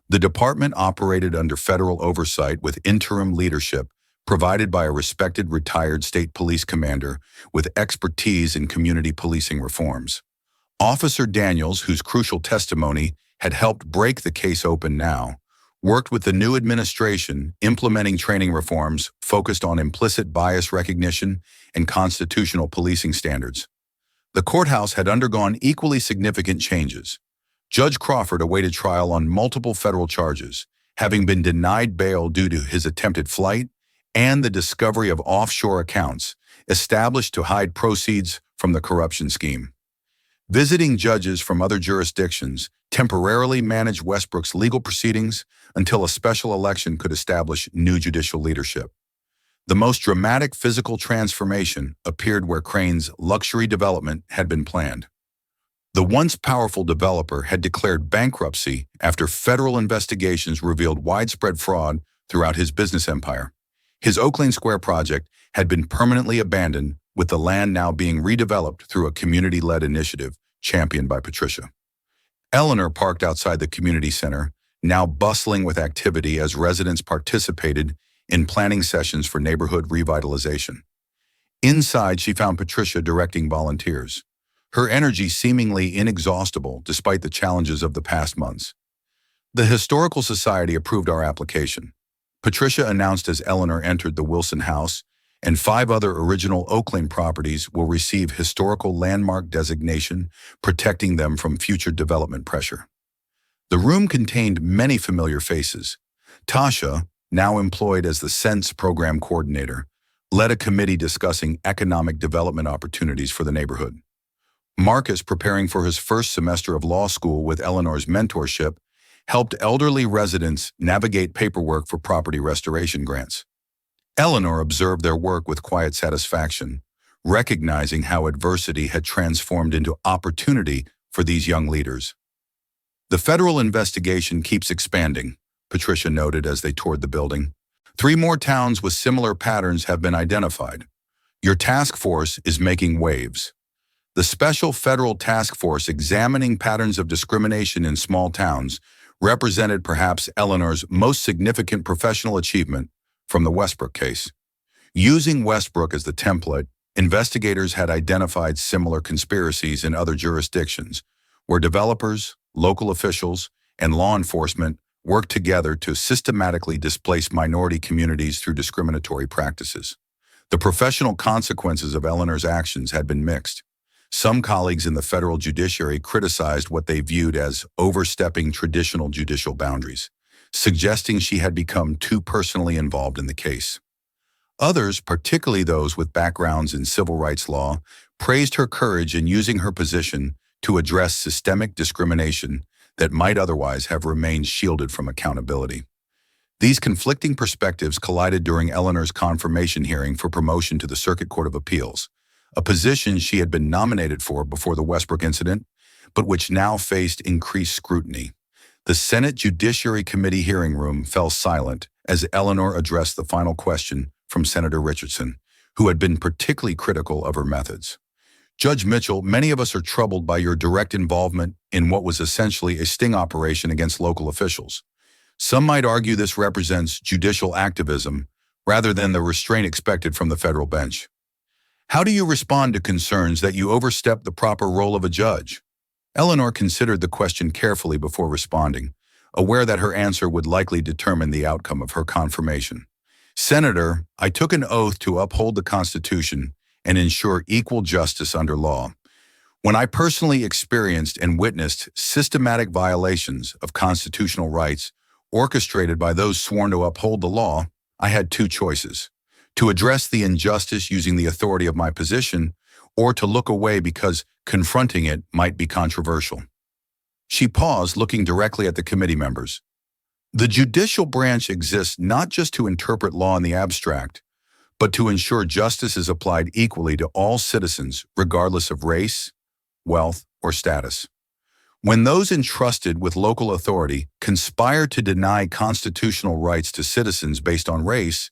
The department operated under federal oversight with interim leadership provided by a respected retired state police commander with expertise in community policing reforms. Officer Daniels, whose crucial testimony had helped break the case open now, worked with the new administration implementing training reforms focused on implicit bias recognition and constitutional policing standards. The courthouse had undergone equally significant changes. Judge Crawford awaited trial on multiple federal charges, having been denied bail due to his attempted flight and the discovery of offshore accounts established to hide proceeds from the corruption scheme. Visiting judges from other jurisdictions temporarily managed Westbrook's legal proceedings until a special election could establish new judicial leadership. The most dramatic physical transformation appeared where Crane's luxury development had been planned. The once powerful developer had declared bankruptcy after federal investigations revealed widespread fraud throughout his business empire. His Oak Square project had been permanently abandoned, with the land now being redeveloped through a community-led initiative championed by Patricia. Eleanor parked outside the community center, now bustling with activity as residents participated in planning sessions for neighborhood revitalization. Inside, she found Patricia directing volunteers, her energy seemingly inexhaustible despite the challenges of the past months. The Historical Society approved our application. Patricia announced as Eleanor entered the Wilson House, and 5 other original Oakland properties will receive historical landmark designation, protecting them from future development pressure. The room contained many familiar faces. Tasha, now employed as the Sense Program Coordinator, led a committee discussing economic development opportunities for the neighborhood. Marcus, preparing for his first semester of law school with Eleanor's mentorship, helped elderly residents navigate paperwork for property restoration grants. Eleanor observed their work with quiet satisfaction, recognizing how adversity had transformed into opportunity for these young leaders. The federal investigation keeps expanding, Patricia noted as they toured the building. 3 more towns with similar patterns have been identified. Your task force is making waves. The Special Federal Task Force examining patterns of discrimination in small towns represented perhaps Eleanor's most significant professional achievement from the Westbrook case. Using Westbrook as the template, investigators had identified similar conspiracies in other jurisdictions, where developers, local officials, and law enforcement worked together to systematically displace minority communities through discriminatory practices. The professional consequences of Eleanor's actions had been mixed. Some colleagues in the federal judiciary criticized what they viewed as overstepping traditional judicial boundaries, suggesting she had become too personally involved in the case. Others, particularly those with backgrounds in civil rights law, praised her courage in using her position to address systemic discrimination that might otherwise have remained shielded from accountability. These conflicting perspectives collided during Eleanor's confirmation hearing for promotion to the Circuit Court of Appeals, a position she had been nominated for before the Westbrook incident, but which now faced increased scrutiny. The Senate Judiciary Committee hearing room fell silent as Eleanor addressed the final question from Senator Richardson, who had been particularly critical of her methods. Judge Mitchell, many of us are troubled by your direct involvement in what was essentially a sting operation against local officials. Some might argue this represents judicial activism, rather than the restraint expected from the federal bench. How do you respond to concerns that you overstep the proper role of a judge? Eleanor considered the question carefully before responding, aware that her answer would likely determine the outcome of her confirmation. Senator, I took an oath to uphold the Constitution and ensure equal justice under law. When I personally experienced and witnessed systematic violations of constitutional rights orchestrated by those sworn to uphold the law, I had two choices: to address the injustice using the authority of my position, or to look away because confronting it might be controversial. She paused, looking directly at the committee members. The judicial branch exists not just to interpret law in the abstract, but to ensure justice is applied equally to all citizens, regardless of race, wealth, or status. When those entrusted with local authority conspire to deny constitutional rights to citizens based on race,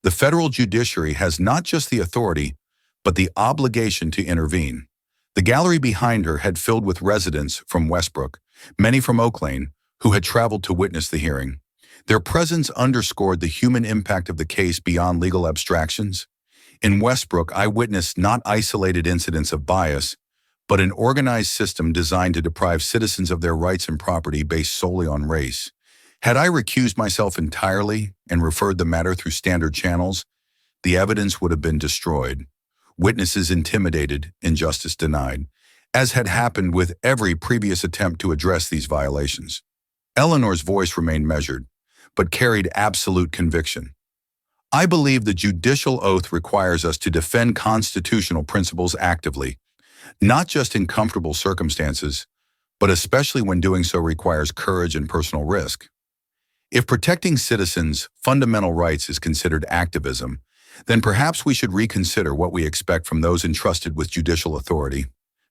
the federal judiciary has not just the authority, but the obligation to intervene. The gallery behind her had filled with residents from Westbrook, many from Oak Lane, who had traveled to witness the hearing. Their presence underscored the human impact of the case beyond legal abstractions. In Westbrook, I witnessed not isolated incidents of bias, but an organized system designed to deprive citizens of their rights and property based solely on race. Had I recused myself entirely and referred the matter through standard channels, the evidence would have been destroyed, witnesses intimidated, and justice denied, as had happened with every previous attempt to address these violations. Eleanor's voice remained measured, but carried absolute conviction. I believe the judicial oath requires us to defend constitutional principles actively, not just in comfortable circumstances, but especially when doing so requires courage and personal risk. If protecting citizens' fundamental rights is considered activism, then perhaps we should reconsider what we expect from those entrusted with judicial authority.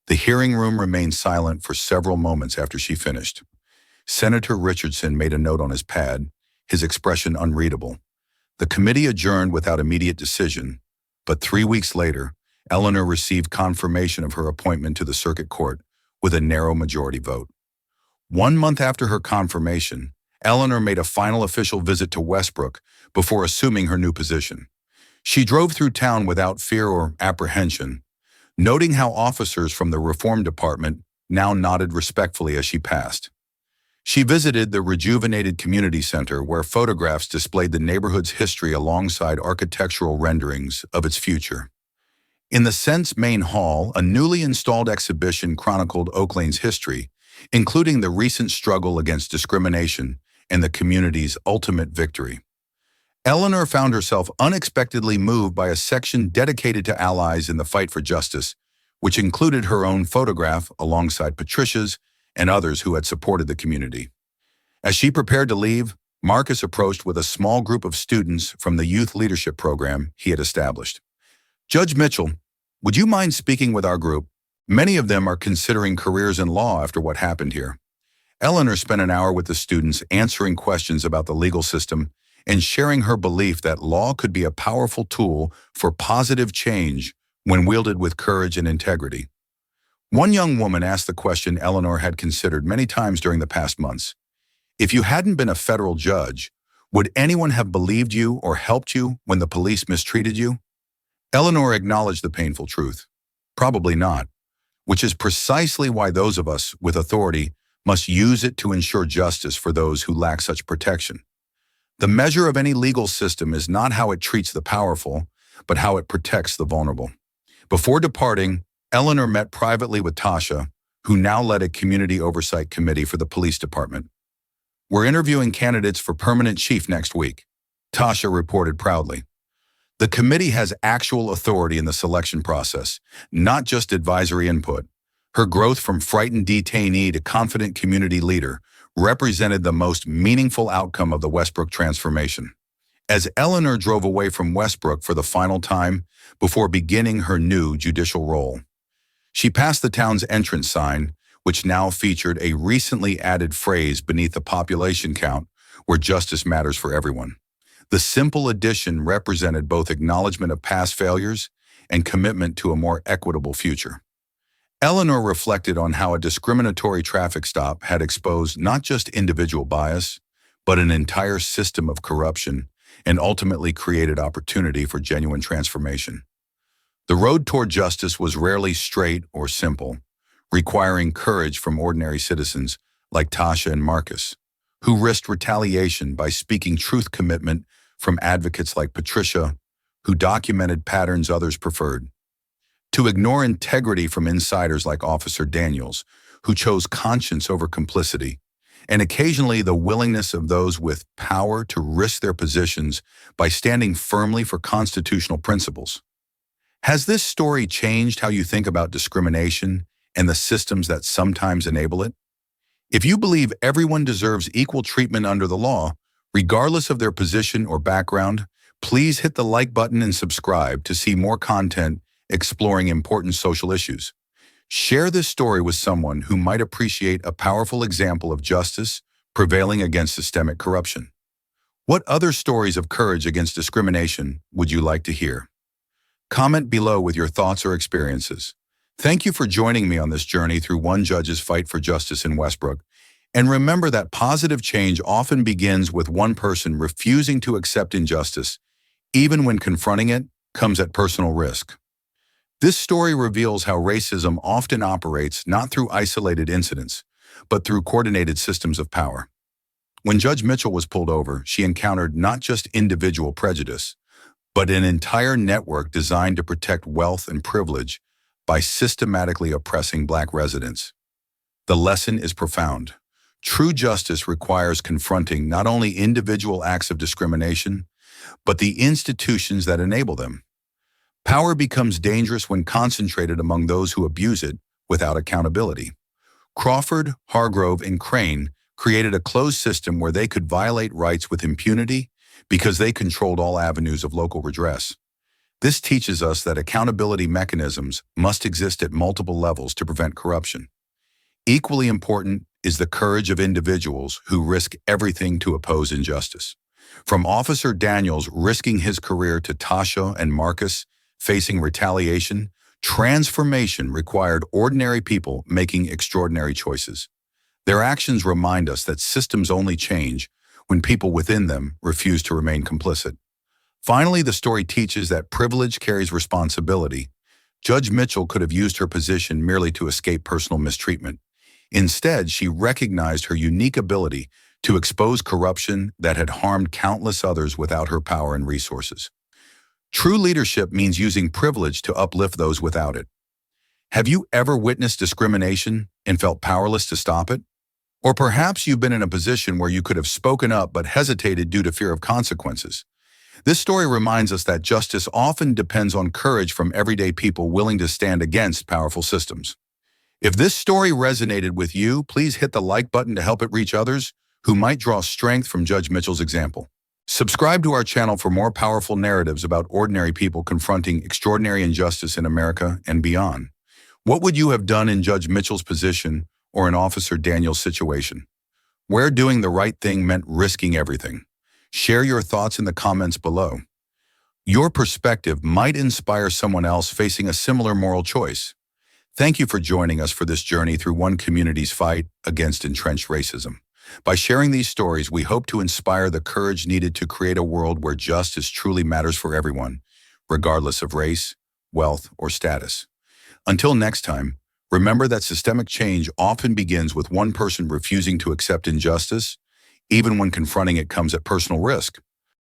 The hearing room remained silent for several moments after she finished. Senator Richardson made a note on his pad, his expression unreadable. The committee adjourned without immediate decision, but 3 weeks later, Eleanor received confirmation of her appointment to the circuit court with a narrow majority vote. 1 month after her confirmation, Eleanor made a final official visit to Westbrook before assuming her new position. She drove through town without fear or apprehension, noting how officers from the Reform Department now nodded respectfully as she passed. She visited the rejuvenated community center where photographs displayed the neighborhood's history alongside architectural renderings of its future. In the Sense Main Hall, a newly installed exhibition chronicled Oak Lane's history, including the recent struggle against discrimination and the community's ultimate victory. Eleanor found herself unexpectedly moved by a section dedicated to allies in the fight for justice, which included her own photograph alongside Patricia's and others who had supported the community. As she prepared to leave, Marcus approached with a small group of students from the youth leadership program he had established. Judge Mitchell, would you mind speaking with our group? Many of them are considering careers in law after what happened here. Eleanor spent an hour with the students answering questions about the legal system and sharing her belief that law could be a powerful tool for positive change when wielded with courage and integrity. One young woman asked the question Eleanor had considered many times during the past months. If you hadn't been a federal judge, would anyone have believed you or helped you when the police mistreated you? Eleanor acknowledged the painful truth. Probably not, which is precisely why those of us with authority must use it to ensure justice for those who lack such protection. The measure of any legal system is not how it treats the powerful, but how it protects the vulnerable. Before departing, Eleanor met privately with Tasha, who now led a community oversight committee for the police department. We're interviewing candidates for permanent chief next week, Tasha reported proudly. The committee has actual authority in the selection process, not just advisory input. Her growth from frightened detainee to confident community leader represented the most meaningful outcome of the Westbrook transformation. As Eleanor drove away from Westbrook for the final time before beginning her new judicial role, she passed the town's entrance sign, which now featured a recently added phrase beneath the population count where justice matters for everyone. The simple addition represented both acknowledgement of past failures and commitment to a more equitable future. Eleanor reflected on how a discriminatory traffic stop had exposed not just individual bias, but an entire system of corruption and ultimately created opportunity for genuine transformation. The road toward justice was rarely straight or simple, requiring courage from ordinary citizens like Tasha and Marcus, who risked retaliation by speaking truth commitment from advocates like Patricia, who documented patterns others preferred, to ignore integrity from insiders like Officer Daniels, who chose conscience over complicity, and occasionally the willingness of those with power to risk their positions by standing firmly for constitutional principles. Has this story changed how you think about discrimination and the systems that sometimes enable it? If you believe everyone deserves equal treatment under the law, regardless of their position or background, please hit the like button and subscribe to see more content exploring important social issues. Share this story with someone who might appreciate a powerful example of justice prevailing against systemic corruption. What other stories of courage against discrimination would you like to hear? Comment below with your thoughts or experiences. Thank you for joining me on this journey through one judge's fight for justice in Westbrook. And remember that positive change often begins with one person refusing to accept injustice, even when confronting it comes at personal risk. This story reveals how racism often operates not through isolated incidents, but through coordinated systems of power. When Judge Mitchell was pulled over, she encountered not just individual prejudice, but an entire network designed to protect wealth and privilege by systematically oppressing Black residents. The lesson is profound. True justice requires confronting not only individual acts of discrimination, but the institutions that enable them. Power becomes dangerous when concentrated among those who abuse it without accountability. Crawford, Hargrove, and Crane created a closed system where they could violate rights with impunity because they controlled all avenues of local redress. This teaches us that accountability mechanisms must exist at multiple levels to prevent corruption. Equally important is the courage of individuals who risk everything to oppose injustice. From Officer Daniels risking his career to Tasha and Marcus facing retaliation, transformation required ordinary people making extraordinary choices. Their actions remind us that systems only change when people within them refuse to remain complicit. Finally, the story teaches that privilege carries responsibility. Judge Mitchell could have used her position merely to escape personal mistreatment. Instead, she recognized her unique ability to expose corruption that had harmed countless others without her power and resources. True leadership means using privilege to uplift those without it. Have you ever witnessed discrimination and felt powerless to stop it? Or perhaps you've been in a position where you could have spoken up but hesitated due to fear of consequences. This story reminds us that justice often depends on courage from everyday people willing to stand against powerful systems. If this story resonated with you, please hit the like button to help it reach others who might draw strength from Judge Mitchell's example. Subscribe to our channel for more powerful narratives about ordinary people confronting extraordinary injustice in America and beyond. What would you have done in Judge Mitchell's position or in Officer Daniels' situation? Where doing the right thing meant risking everything? Share your thoughts in the comments below. Your perspective might inspire someone else facing a similar moral choice. Thank you for joining us for this journey through one community's fight against entrenched racism. By sharing these stories, we hope to inspire the courage needed to create a world where justice truly matters for everyone, regardless of race, wealth, or status. Until next time, remember that systemic change often begins with one person refusing to accept injustice, even when confronting it comes at personal risk.